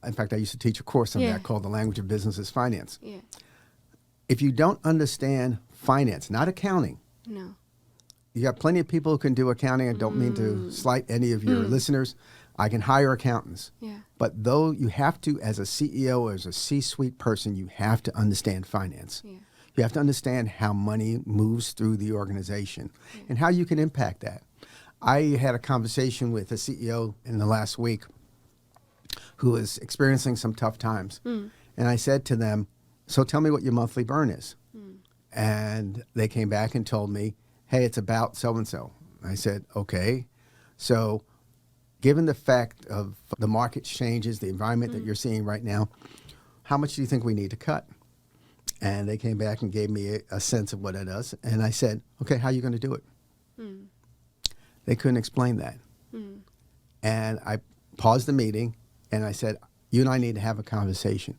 In fact, I used to teach a course on that called The Language of Business is Finance. If you don't understand finance, not accounting. No. You got plenty of people who can do accounting. I don't mean to slight any of your listeners. I can hire accountants. But though you have to, as a CEO or as a C-suite person, you have to understand finance. You have to understand how money moves through the organization and how you can impact that. I had a conversation with a CEO in the last week who is experiencing some tough times. And I said to them, so tell me what your monthly burn is. And they came back and told me, hey, it's about so-and-so. I said, okay, so given the fact of the market changes, the environment that you're seeing right now, how much do you think we need to cut? And they came back and gave me a sense of what it is. And I said, okay, how are you going to do it? They couldn't explain that. And I paused the meeting and I said, you and I need to have a conversation.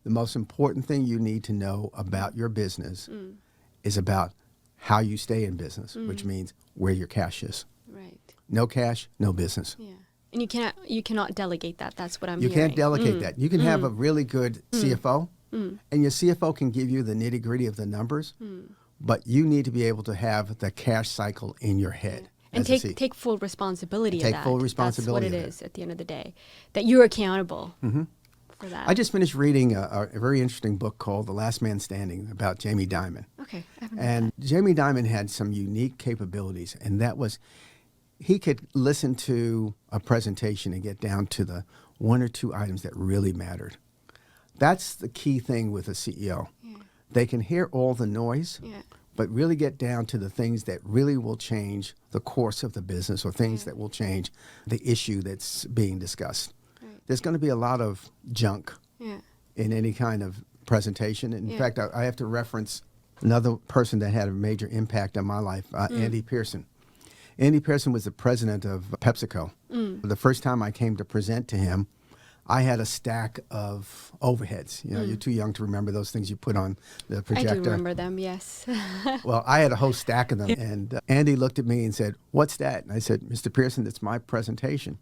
The most important thing you need to know about your business is about how you stay in business, which means where your cash is. Right. No cash, no business. Yeah. And you cannot delegate that. That's what I'm You hearing. can't delegate that. You can have a really good CFO, and your CFO can give you the nitty-gritty of the numbers, but you need to be able to have the cash cycle in your head. And take full responsibility of that. Take full responsibility That's what of it is at the end of the day. That you're accountable for that. I just finished reading a very interesting book called The Last Man Standing about Jamie Dimon. Okay. I haven't read And Jamie Dimon had some unique capabilities, and that was he could listen to a presentation and get down to the one or two items that really mattered. That's the key thing with a CEO. Yeah. They can hear all the noise, Yeah. but really get down to the things that really will change the course of the business or things that will change the issue that's being discussed. Right. There's going to be a lot of junk Yeah. in any kind of presentation. In fact, I have to reference another person that had a major impact on my life, Andy Pearson. Andy Pearson was the president of PepsiCo. The first time I came to present to him, I had a stack of overheads. You know, you're too young to remember those things you put on the projector. I do remember them, yes. Well, I had a whole stack of them. And Andy looked at me and said, "What's that?" And I said, "Mr. Pearson, that's my presentation."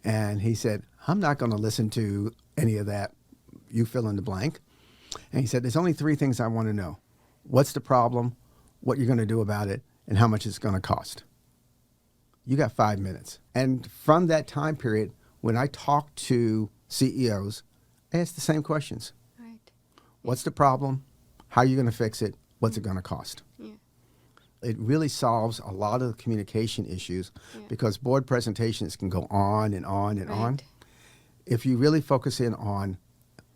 And he said, "I'm not going to listen to any of that. You fill in the blank." And he said, "There's only three things I want to know. What's the problem, what you're going to do about it, and how much it's going to cost. You got 5 minutes." And from that time period, when I talk to CEOs, I ask the same questions. Right. What's the problem? How are you going to fix it? What's it going to cost? Yeah. It really solves a lot of the communication issues because board presentations can go on and on and on. Right. If you really focus in on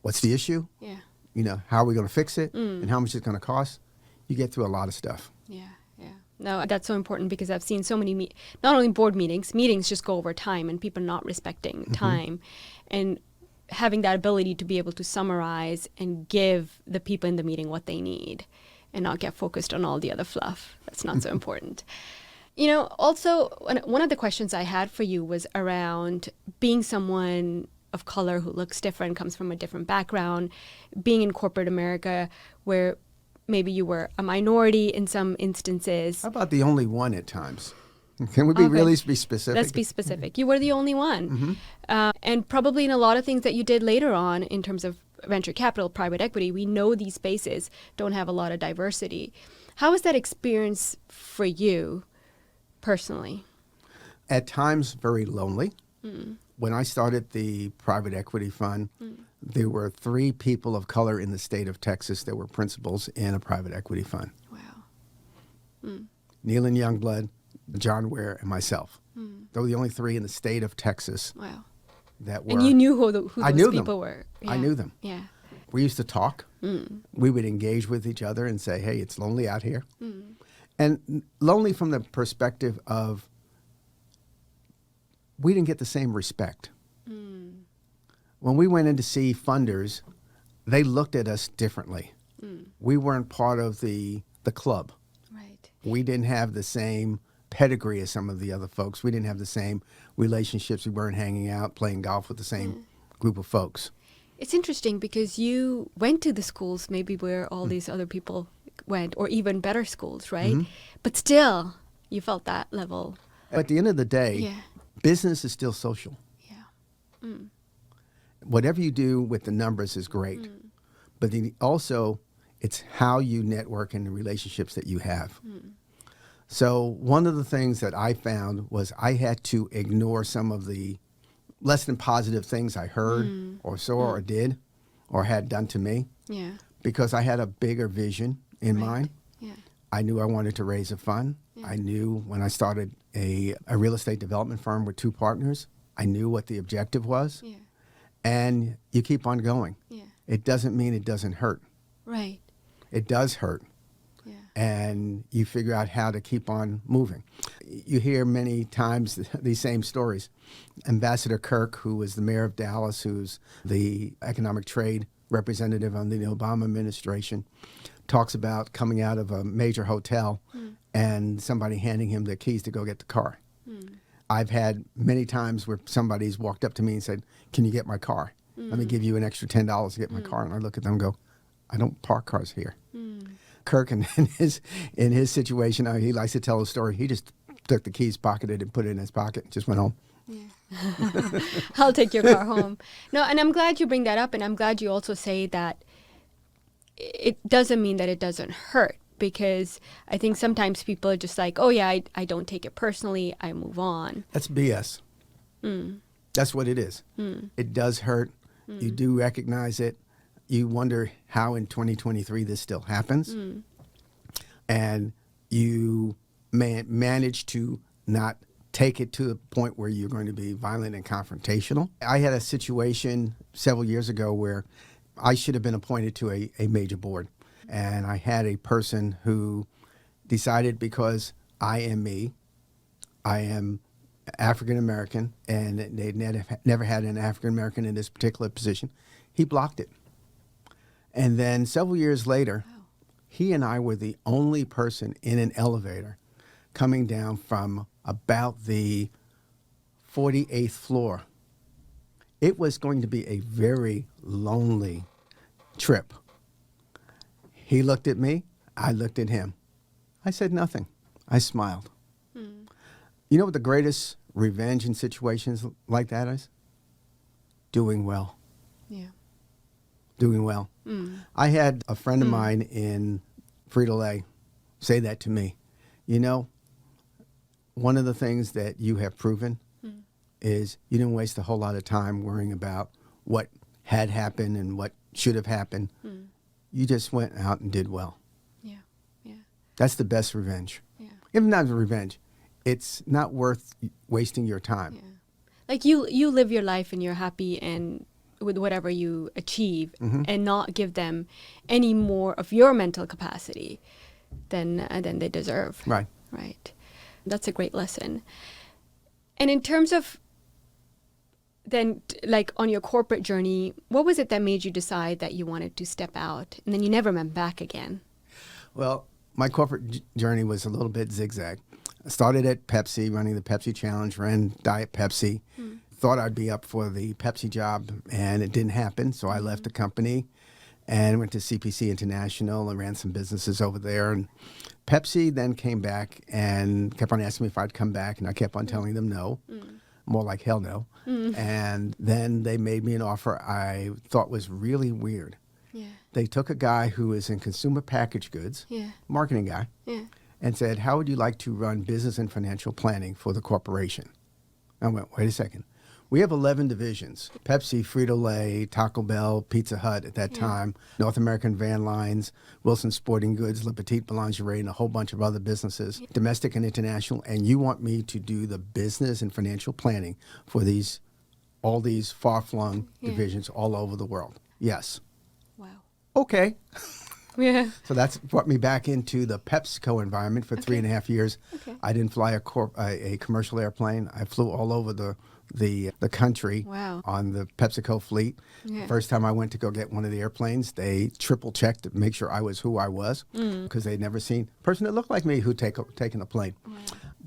what's the issue, Yeah. you know, how are we going to fix it and how much it's going to cost, you get through a lot of stuff. Yeah, yeah. No, that's so important because I've seen so many, not only board meetings just go over time and people not respecting time. And having that ability to be able to summarize and give the people in the meeting what they need and not get focused on all the other fluff. That's not so important. You know, also, one of the questions I had for you was around being someone of color who looks different, comes from a different background, being in corporate America where maybe you were a minority in some instances. How about the only one at times? Can we really be specific? Let's be specific. You were the only one. And probably in a lot of things that you did later on in terms of venture capital, private equity, we know these spaces don't have a lot of diversity. How was that experience for you personally? At times, very lonely. When I started the private equity fund, there were 3 people of color in the state of Texas that were principals in a private equity fund. Wow. Nealon Youngblood, John Ware, and myself. They were the only 3 in the state of Texas Wow. that were. And you knew who those knew people them. were. I knew them. Yeah. We used to talk. We would engage with each other and say, "Hey, it's lonely out here." And lonely from the perspective of we didn't get the same respect. When we went in to see funders, they looked at us differently. We weren't part of the club. Right. We didn't have the same pedigree as some of the other folks. We didn't have the same relationships. We weren't hanging out, playing golf with the same group of folks. It's interesting because you went to the schools maybe where all these other people went, or even better schools, right? But still, you felt that level. At the end of the day, Yeah. business is still social. Yeah. Whatever you do with the numbers is great. But then also, it's how you network and the relationships that you have. So one of the things that I found was I had to ignore some of the less than positive things I heard or saw or did or had done to me Yeah. because I had a bigger vision in mind. Yeah. I knew I wanted to raise a fund. I knew when I started a real estate development firm with 2 partners, I knew what the objective was. Yeah. And you keep on going. Yeah. It doesn't mean it doesn't hurt. Right. It does hurt. Yeah. and you figure out how to keep on moving. You hear many times these same stories. Ambassador Kirk, who was the mayor of Dallas, who's the economic trade representative under the Obama administration, talks about coming out of a major hotel and somebody handing him the keys to go get the car. I've had many times where somebody's walked up to me and said, "Can you get my car? Let me give you an extra $10 to get my car." And I look at them and go, "I don't park cars here." Kirk, in his situation, he likes to tell a story. He just took the keys, pocketed it, and put it in his pocket, and just went home. Yeah. I'll take your car home. No, and I'm glad you bring that up, and I'm glad you also say that it doesn't mean that it doesn't hurt, because I think sometimes people are just like, "Oh yeah, I don't take it personally, I move on." That's BS. That's what it is. It does hurt. You do recognize it. You wonder how in 2023 this still happens. And you manage to not take it to the point where you're going to be violent and confrontational. I had a situation several years ago where I should have been appointed to a major board. And I had a person who decided, because I am me, I am African American, and they'd never had an African American in this particular position, he blocked it. And then several years later, he and I were the only person in an elevator coming down from about the 48th floor. It was going to be a very lonely trip. He looked at me, I looked at him. I said nothing. I smiled. You know what the greatest revenge in situations like that is? Doing well. Yeah. Doing well. I had a friend of mine in Frito-Lay say that to me. You know, one of the things that you have proven is you didn't waste a whole lot of time worrying about what had happened and what should have happened. You just went out and did well. Yeah, yeah. That's the best revenge. Yeah. If not revenge, it's not worth wasting your time. Yeah. Like you live your life and you're happy and with whatever you achieve, and not give them any more of your mental capacity than they deserve. Right. Right. That's a great lesson. And in terms of then, like on your corporate journey, what was it that made you decide that you wanted to step out and then you never went back again? Well, my corporate journey was a little bit zigzag. I started at Pepsi, running the Pepsi Challenge, ran Diet Pepsi. Thought I'd be up for the Pepsi job, and it didn't happen. So I left the company and went to CPC International and ran some businesses over there. And Pepsi then came back and kept on asking me if I'd come back, and I kept on telling them no. More like hell no. And then they made me an offer I thought was really weird. Yeah. They took a guy who was in consumer packaged goods, marketing guy, and said, "How would you like to run business and financial planning for the corporation?" I went, "Wait a second. We have 11 divisions: Pepsi, Frito-Lay, Taco Bell, Pizza Hut at that time, North American Van Lines, Wilson Sporting Goods, Le Petit Boulangerie, and a whole bunch of other businesses, domestic and international. And you want me to do the business and financial planning for all these far-flung divisions all over the world?" Yes. Wow. Okay. Yeah. So that's brought me back into the PepsiCo environment for 3.5 years. Okay. I didn't fly a commercial airplane. I flew all over the country on the PepsiCo fleet. Yeah. First time I went to go get one of the airplanes, they triple checked to make sure I was who I was, because they'd never seen a person that looked like me who'd taken a plane. Wow.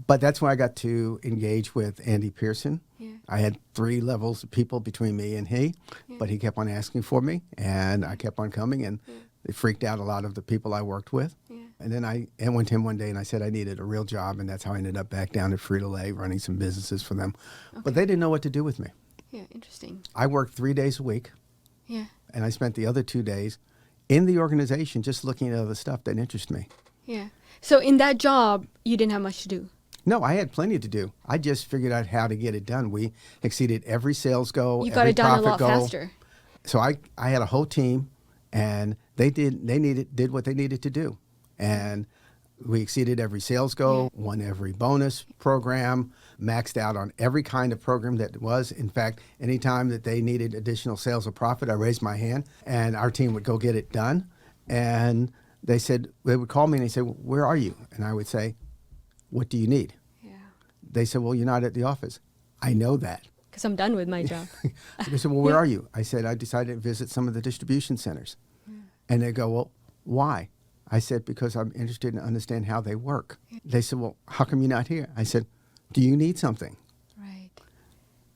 But that's when I got to engage with Andy Pearson. Yeah. I had 3 levels of people between me and he, but he kept on asking for me, and I kept on coming, and it freaked out a lot of the people I worked with. Yeah. And then I went to him one day and I said I needed a real job, and that's how I ended up back down at Frito-Lay running some businesses for them. Okay. But they didn't know what to do with me. Yeah, interesting. I worked 3 days a week, Yeah. and I spent the other 2 days in the organization just looking at other stuff that interested me. Yeah. So in that job, you didn't have much to do. No, I had plenty to do. I just figured out how to get it done. We exceeded every sales goal, You got every it done a profit lot goal. faster. So I had a whole team, and they did what they needed to do. And we exceeded every sales goal, won every bonus program, maxed out on every kind of program that was. In fact, anytime that they needed additional sales or profit, I raised my hand, and our team would go get it done. And they would call me and they say, well, where are you? And I would say, what do you need? Yeah. They said, well, you're not at the office. I know that. Because I'm done with my job. They said, well, where are you? I said, I decided to visit some of the distribution centers. And they go, well, why? I said, because I'm interested in understand how they work. They said, well, how come you're not here? I said, do you need something? Right.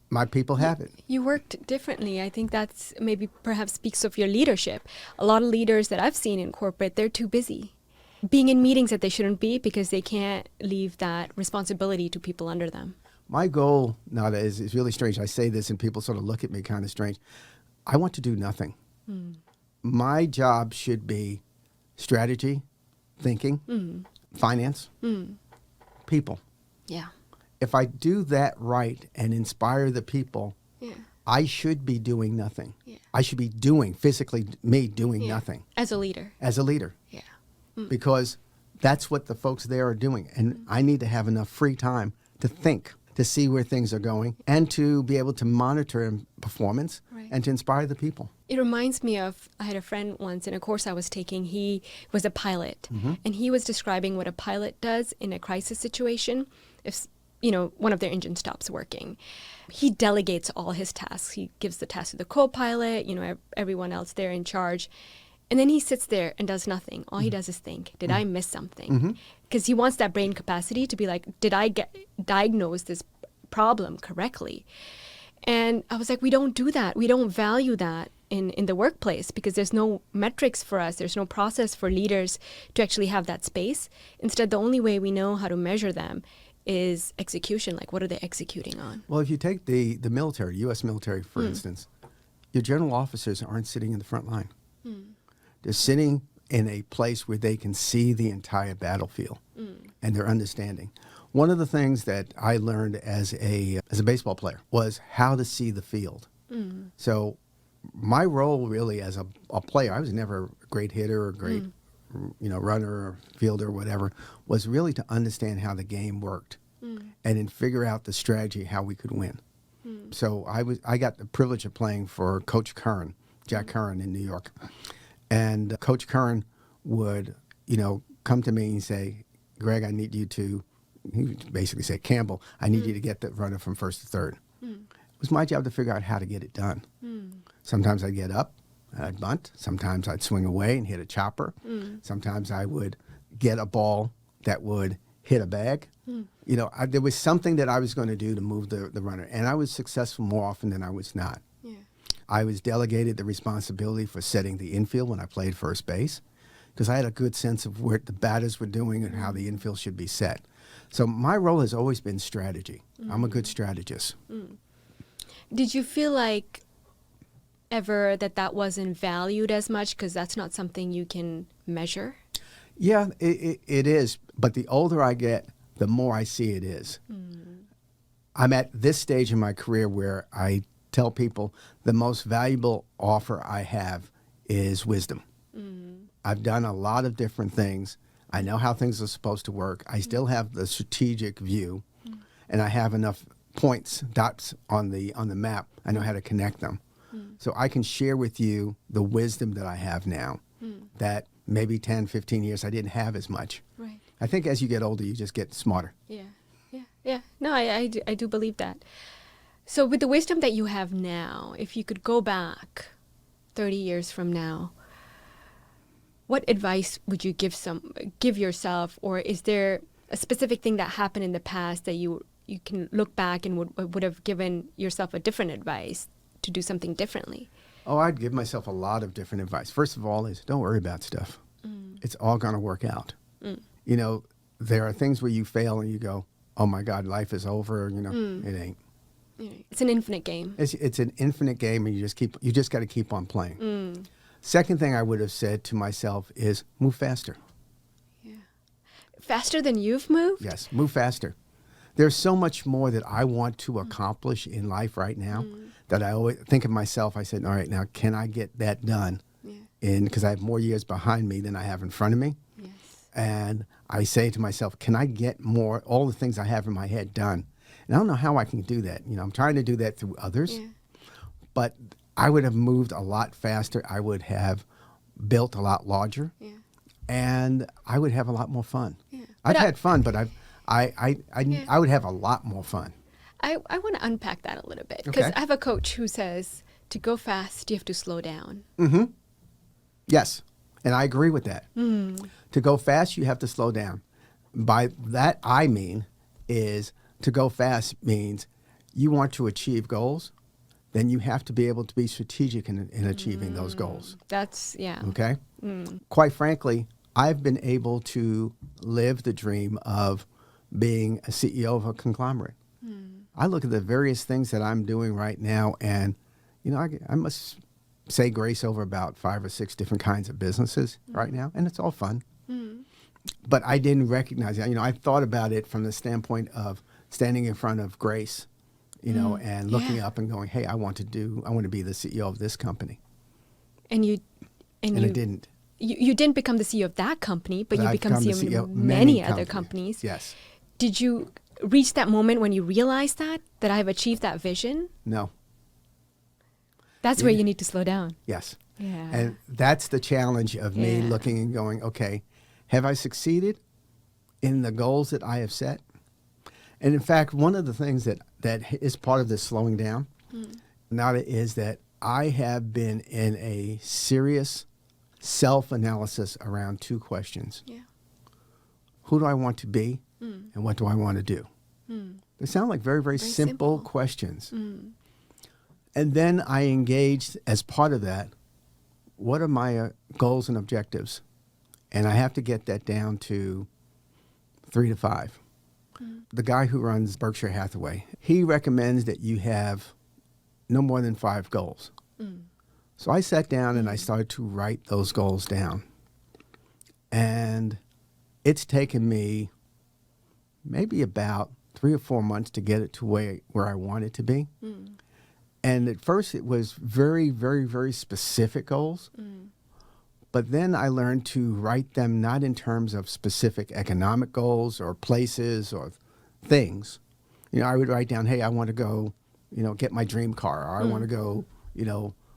My people have it. You worked differently. I think that's maybe perhaps speaks of your leadership. A lot of leaders that I've seen in corporate, they're too busy being in meetings that they shouldn't be because they can't leave that responsibility to people under them. My goal, Nada, is really strange. I say this and people sort of look at me kind of strange. I want to do nothing. My job should be strategy, thinking, finance, people. Yeah. If I do that right and inspire the people, I should be doing nothing. Yeah. I should be doing, physically, me doing nothing. As a leader. As a leader. Yeah. Because that's what the folks there are doing. And I need to have enough free time to think, to see where things are going, and to be able to monitor performance and to inspire the people. It reminds me of, I had a friend once in a course I was taking. He was a pilot, and he was describing what a pilot does in a crisis situation. If, one of their engines stops working, he delegates all his tasks. He gives the task to the co-pilot, everyone else there in charge. And then he sits there and does nothing. All he does is think, did I miss something? Because he wants that brain capacity to be like, did I diagnose this problem correctly? And I was like, we don't do that. We don't value that in the workplace because there's no metrics for us. There's no process for leaders to actually have that space. Instead, the only way we know how to measure them is execution. Like, what are they executing on? Well, if you take the military, U.S. military, for instance, your general officers aren't sitting in the front line. They're sitting in a place where they can see the entire battlefield and they're understanding. One of the things that I learned as a baseball player was how to see the field. So my role really as a player, I was never a great hitter or great runner or fielder or whatever, was really to understand how the game worked and then figure out the strategy, how we could win. So I got the privilege of playing for Coach Curran, Jack Curran in New York. And Coach Curran would, come to me and say, Greg, I need you to, he would basically say, Campbell, I need you to get the runner from first to third. It was my job to figure out how to get it done. Sometimes I'd get up, and I'd bunt. Sometimes I'd swing away and hit a chopper. Sometimes I would get a ball that would hit a bag. There was something that I was going to do to move the runner. And I was successful more often than I was not. I was delegated the responsibility for setting the infield when I played first base because I had a good sense of what the batters were doing and how the infield should be set. So my role has always been strategy. I'm a good strategist. Did you feel like ever that wasn't valued as much because that's not something you can measure? Yeah, it is. But the older I get, the more I see it is. I'm at this stage in my career where I tell people the most valuable offer I have is wisdom. I've done a lot of different things. I know how things are supposed to work. I still have the strategic view, and I have enough points, dots on the map. I know how to connect them. So I can share with you the wisdom that I have now that maybe 10, 15 years I didn't have as much. Right. I think as you get older, you just get smarter. Yeah. No, I do believe that. So with the wisdom that you have now, if you could go back 30 years from now, what advice would you give yourself, or is there a specific thing that happened in the past that you can look back and would have given yourself a different advice to do something differently? Oh, I'd give myself a lot of different advice. First of all is don't worry about stuff. It's all going to work out. There are things where you fail and you go, oh my God, life is over. It ain't. It's an infinite game. It's an infinite game, and you just got to keep on playing. Second thing I would have said to myself is move faster. Yeah. Faster than you've moved? Yes, move faster. There's so much more that I want to accomplish in life right now that I always think of myself. I said, all right, now can I get that done? Because I have more years behind me than I have in front of me. Yes. And I say to myself, can I get all the things I have in my head done? And I don't know how I can do that. I'm trying to do that through others, but I would have moved a lot faster. I would have built a lot larger, and I would have a lot more fun. Yeah. I've But had fun, but I would have a lot more fun. I want to unpack that a little bit because Okay. I have a coach who says to go fast, you have to slow down. Yes, and I agree with that. To go fast, you have to slow down. By that, I mean is to go fast means you want to achieve goals, then you have to be able to be strategic in achieving those goals. That's, yeah. Okay? Quite frankly, I've been able to live the dream of being a CEO of a conglomerate. I look at the various things that I'm doing right now, and I must say grace over about 5 or 6 different kinds of businesses right now, and it's all fun. But I didn't recognize it. I thought about it from the standpoint of standing in front of Grace, and looking up and going, "Hey, I want to be the CEO of this company." And you it didn't. You didn't become the CEO of that company, but you I've become become the CEO CEO of of many many other companies. companies. Yes. Did you reach that moment when you realized that I've achieved that vision? No. That's where you need to slow down. Yes. Yeah. And that's the challenge of me Yeah. looking and going, okay, have I succeeded in the goals that I have set? And in fact, one of the things that is part of this slowing down, Nada, is that I have been in a serious self-analysis around 2 questions. Yeah. Who do I want to be, and what do I want to do? They sound like very, very simple questions. And then I engaged as part of that, what are my goals and objectives? And I have to get that down to 3 to 5. The guy who runs Berkshire Hathaway, he recommends that you have no more than 5 goals. So I sat down and I started to write those goals down. And it's taken me maybe about 3 or 4 months to get it to where I want it to be. And at first it was very, very, very specific goals. But then I learned to write them not in terms of specific economic goals or places or things. I would write down, hey, I want to go, get my dream car, or I want to go,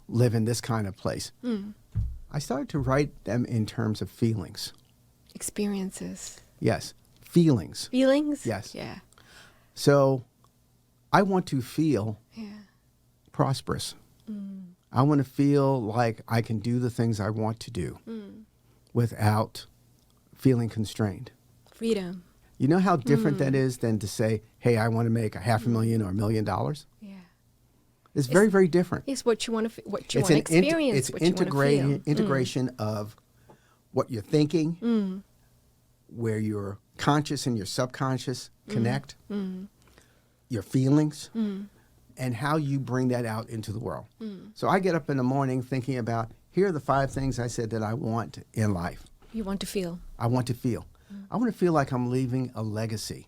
live in this kind of place. I started to write them in terms of feelings. Experiences. Yes, feelings. Feelings? Yes. Yeah. So I want to feel Yeah. prosperous. I want to feel like I can do the things I want to do without feeling constrained. Freedom. You know how different that is than to say, hey, I want to make $500,000 or $1 million? Yeah. It's very, very different. It's what you want to experience. It's what you want to feel. integration of what you're thinking, where your conscious and your subconscious connect, your feelings, and how you bring that out into the world. So I get up in the morning thinking about, here are the 5 things I said that I want in life. You want to feel. I want to feel. I want to feel like I'm leaving a legacy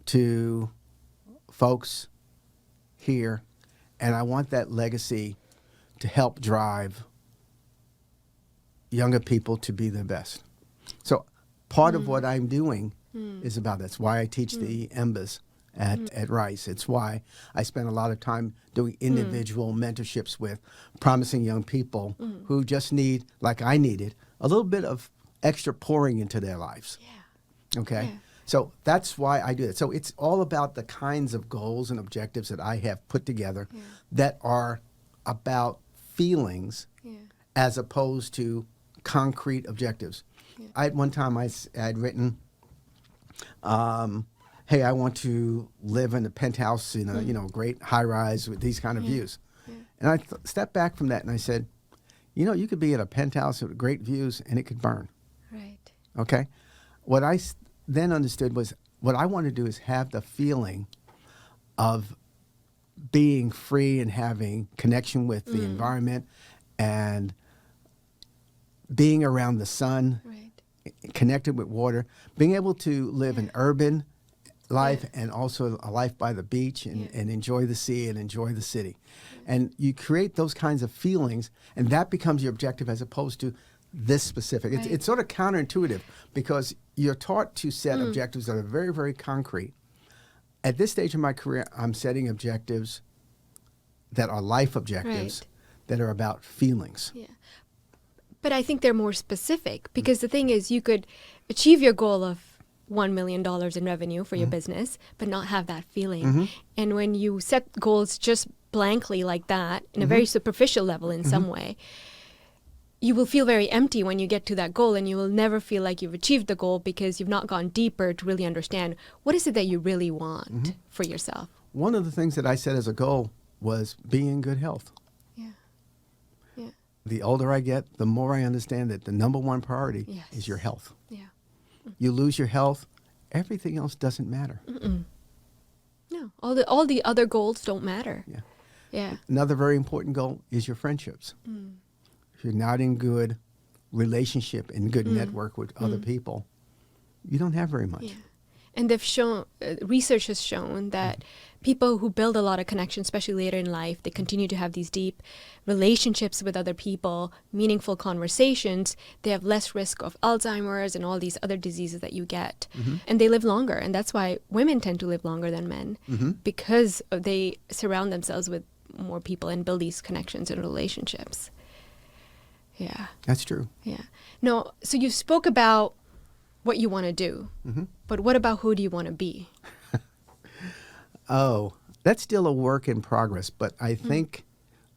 to folks here, and I want that legacy to help drive younger people to be their best. So part of what I'm doing is about that. That's why I teach the MBAs at Rice. It's why I spend a lot of time doing individual mentorships with promising young people who just need, like I needed, a little bit of extra pouring into their lives. Yeah. Okay? Yeah. So that's why I do it. So it's all about the kinds of goals and objectives that I have put together that are about feelings as opposed to concrete objectives. At one time I had written, hey, I want to live in a penthouse in a great high rise with these kind of views. And I stepped back from that and I said, you could be in a penthouse with great views and it could burn. Right. Okay? What I then understood was what I want to do is have the feeling of being free and having connection with the environment and being around the sun, connected with water, being able to live an urban life and also a life by the beach and enjoy the sea and enjoy the city. And you create those kinds of feelings, and that becomes your objective as opposed to this specific. It's sort of counterintuitive because you're taught to set objectives that are very, very concrete. At this stage of my career, I'm setting objectives that are life objectives that are about feelings. Yeah. But I think they're more specific because the thing is you could achieve your goal of $1 million in revenue for your business, but not have that feeling. And when you set goals just blankly like that, in a very superficial level in some way, you will feel very empty when you get to that goal, and you will never feel like you've achieved the goal because you've not gone deeper to really understand what is it that you really want for yourself. One of the things that I set as a goal was be in good health. Yeah. Yeah. The older I get, the more I understand that the number one priority is your health. Yeah. You lose your health, everything else doesn't matter. No, all the other goals don't matter. Yeah. Yeah. Another very important goal is your friendships. If you're not in good relationship and good network with other people, you don't have very much. Yeah. And they've shown, research has shown that people who build a lot of connections, especially later in life, they continue to have these deep relationships with other people, meaningful conversations. They have less risk of Alzheimer's and all these other diseases that you get. And they live longer. And that's why women tend to live longer than men, because they surround themselves with more people and build these connections and relationships. Yeah. That's true. Yeah. No, so you spoke about what you want to do, but what about who do you want to be? Oh, that's still a work in progress, but I think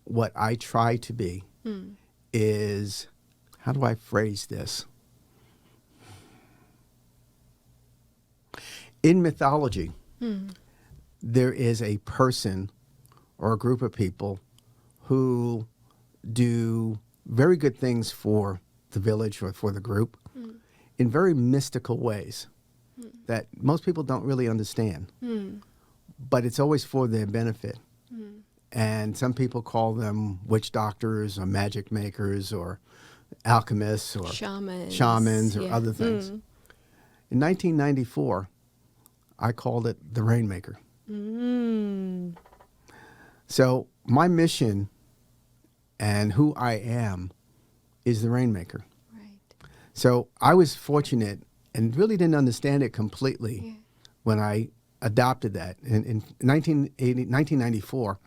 what I try to be is, how do I phrase this? In mythology, there is a person or a group of people who do very good things for the village or for the group in very mystical ways that most people don't really understand. But it's always for their benefit. And some people call them witch doctors or magic makers or alchemists or shamans or other things. In 1994, I called it the Rainmaker. So my mission and who I am is the Rainmaker. Right. So I was fortunate and really didn't understand it completely when I adopted that. In 1994,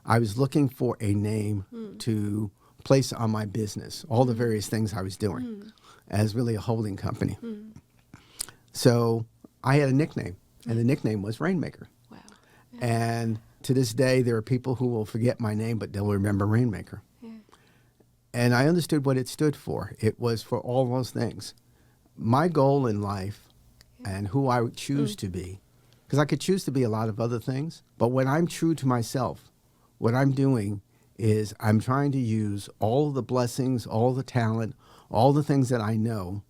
I was looking for a name to place on my business, all the various things I was doing as really a holding company. So I had a nickname, and the nickname was Rainmaker. Wow. And to this day, there are people who will forget my name, but they'll remember Rainmaker. And I understood what it stood for. It was for all those things. My goal in life and who I would choose to be, because I could choose to be a lot of other things, but when I'm true to myself, what I'm doing is I'm trying to use all the blessings, all the talent, all the things that I know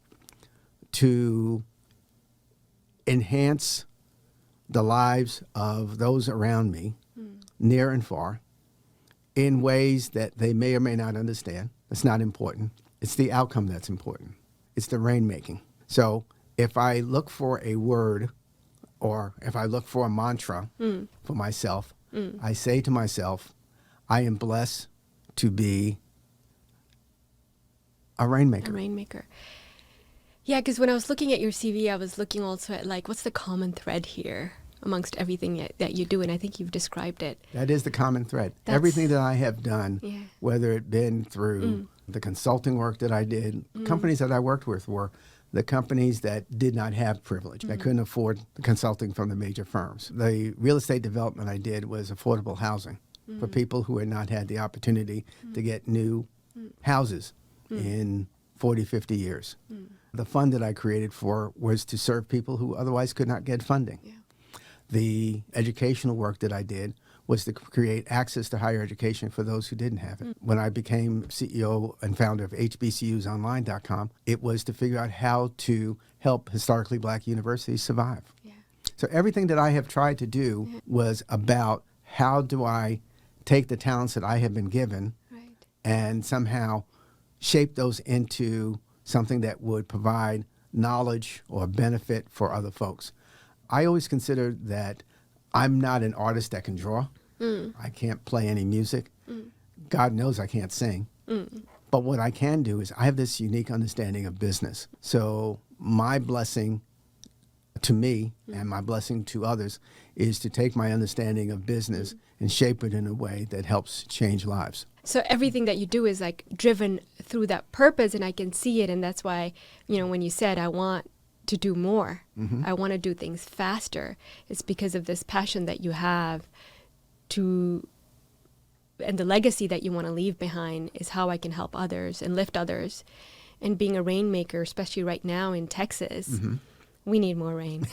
to enhance the lives of those around me, near and far, in ways that they may or may not understand. It's not important. It's the outcome that's important. It's the rainmaking. So if I look for a word or if I look for a mantra for myself, I say to myself, I am blessed to be a rainmaker. A rainmaker. Yeah, because when I was looking at your CV, I was looking also at like, what's the common thread here amongst everything that you do? And I think you've described it. That is the common thread. Everything that I have done, whether it been through the consulting work that I did, companies that I worked with were the companies that did not have privilege, that couldn't afford the consulting from the major firms. The real estate development I did was affordable housing for people who had not had the opportunity to get new houses in 40, 50 years. The fund that I created was to serve people who otherwise could not get funding. The educational work that I did was to create access to higher education for those who didn't have it. When I became CEO and founder of HBCUsonline.com, it was to figure out how to help historically black universities survive. So everything that I have tried to do was about how do I take the talents that I have been given and somehow shape those into something that would provide knowledge or benefit for other folks. I always consider that I'm not an artist that can draw. I can't play any music. God knows I can't sing. But what I can do is I have this unique understanding of business. So my blessing to me and my blessing to others is to take my understanding of business and shape it in a way that helps change lives. So everything that you do is like driven through that purpose, and I can see it. And that's why, when you said, I want to do more, I want to do things faster, it's because of this passion that you have and the legacy that you want to leave behind is how I can help others and lift others. And being a rainmaker, especially right now in Texas, we need more rain.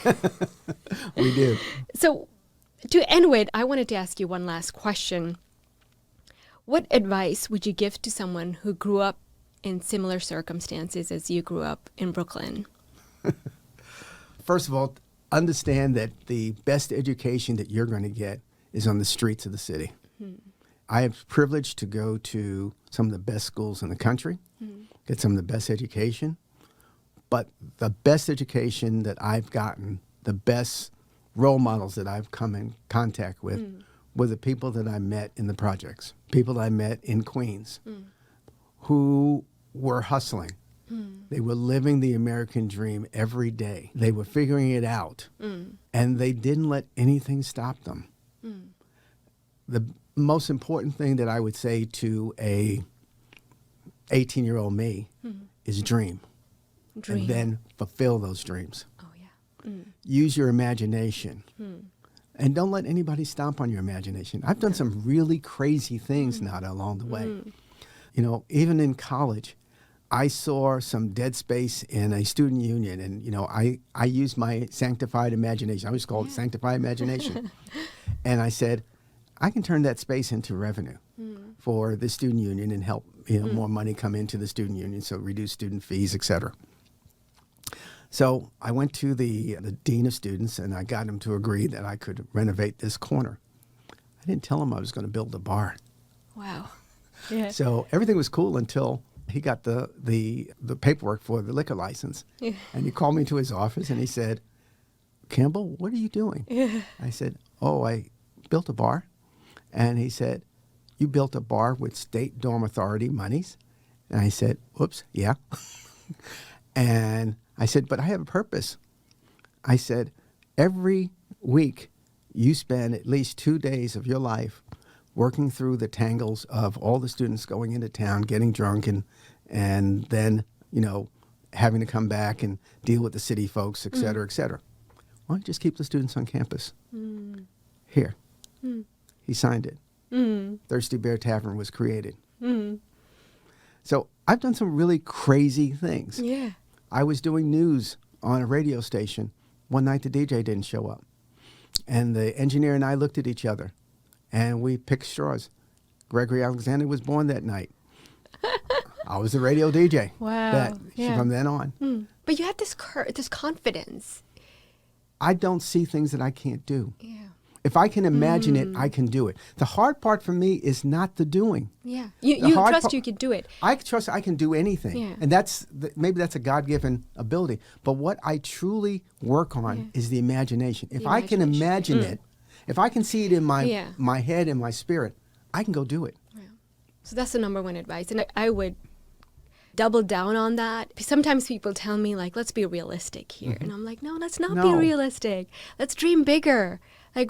We do. So to end with, I wanted to ask you one last question. What advice would you give to someone who grew up in similar circumstances as you grew up in Brooklyn? First of all, understand that the best education that you're going to get is on the streets of the city. I have the privilege to go to some of the best schools in the country, get some of the best education. But the best education that I've gotten, the best role models that I've come in contact with were the people that I met in the projects, people I met in Queens who were hustling. They were living the American dream every day. They were figuring it out, and they didn't let anything stop them. The most important thing that I would say to a 18-year-old me is dream. And then fulfill those dreams. Oh, yeah. Use your imagination. And don't let anybody stomp on your imagination. I've done some really crazy things now along the way. Even in college, I saw some dead space in a student union, and, I used my sanctified imagination. I always call it sanctified imagination. And I said, I can turn that space into revenue for the student union and help, more money come into the student union, so reduce student fees, et cetera. So I went to the dean of students, and I got him to agree that I could renovate this corner. I didn't tell him I was going to build a bar. Wow. Yeah. So everything was cool until he got the paperwork for the liquor license. Yeah. And he called me to his office, and he said, Campbell, what are you doing? Yeah. I said, I built a bar. And he said, you built a bar with state dorm authority monies? And I said, whoops, yeah. And I said, but I have a purpose. I said, every week you spend at least 2 days of your life working through the tangles of all the students going into town, getting drunk, and then, having to come back and deal with the city folks, et cetera, et cetera. Why don't you just keep the students on campus? Here. He signed it. Thirsty Bear Tavern was created. So I've done some really crazy things. Yeah. I was doing news on a radio station. One night the DJ didn't show up. And the engineer and I looked at each other, and we picked straws. Gregory Alexander was born that night. I was the radio DJ. Wow. From then on. But you had this confidence. I don't see things that I can't do. Yeah. If I can imagine it, I can do it. The hard part for me is not the doing. Yeah. You trust you can do it. I trust I can do anything. Yeah. And maybe that's a God-given ability. But what I truly work on is the imagination. If I can imagine it, if I can see it in my head and my spirit, I can go do it. Yeah. So that's the number one advice. And I would double down on that. Sometimes people tell me, like, let's be realistic here. And I'm like, no, let's not be realistic. Let's dream bigger. Like,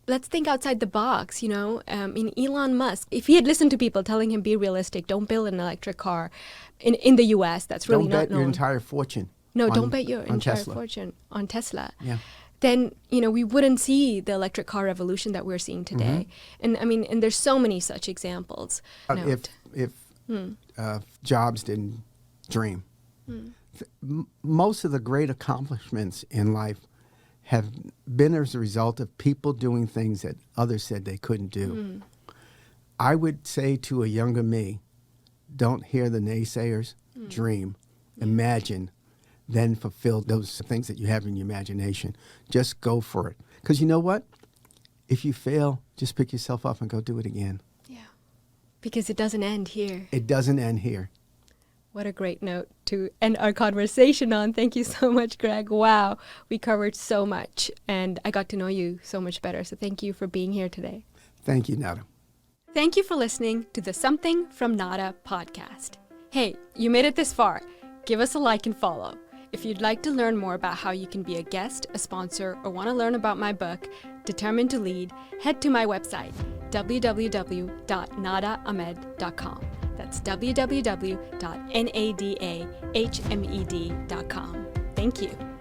let's think outside the box, Elon Musk, if he had listened to people telling him be realistic, don't build an electric car in the U.S., that's really not known. Don't bet your entire fortune. No, don't bet your entire fortune on Tesla. Yeah. Then, we wouldn't see the electric car revolution that we're seeing today. And and there's so many such examples. If Jobs didn't dream, most of the great accomplishments in life have been as a result of people doing things that others said they couldn't do. I would say to a younger me, don't hear the naysayers, dream, imagine, then fulfill those things that you have in your imagination. Just go for it. Because you know what? If you fail, just pick yourself up and go do it again. Yeah. Because it doesn't end here. It doesn't end here. What a great note to end our conversation on. Thank you so much, Greg. Wow, we covered so much, and I got to know you so much better. So thank you for being here today. Thank you, Nada. Thank you for listening to the Something from Nada podcast. Hey, you made it this far. Give us a like and follow. If you'd like to learn more about how you can be a guest, a sponsor, or want to learn about my book, Determined to Lead, head to my website, www.nadaahmed.com. That's www.nadahmed.com. Thank you.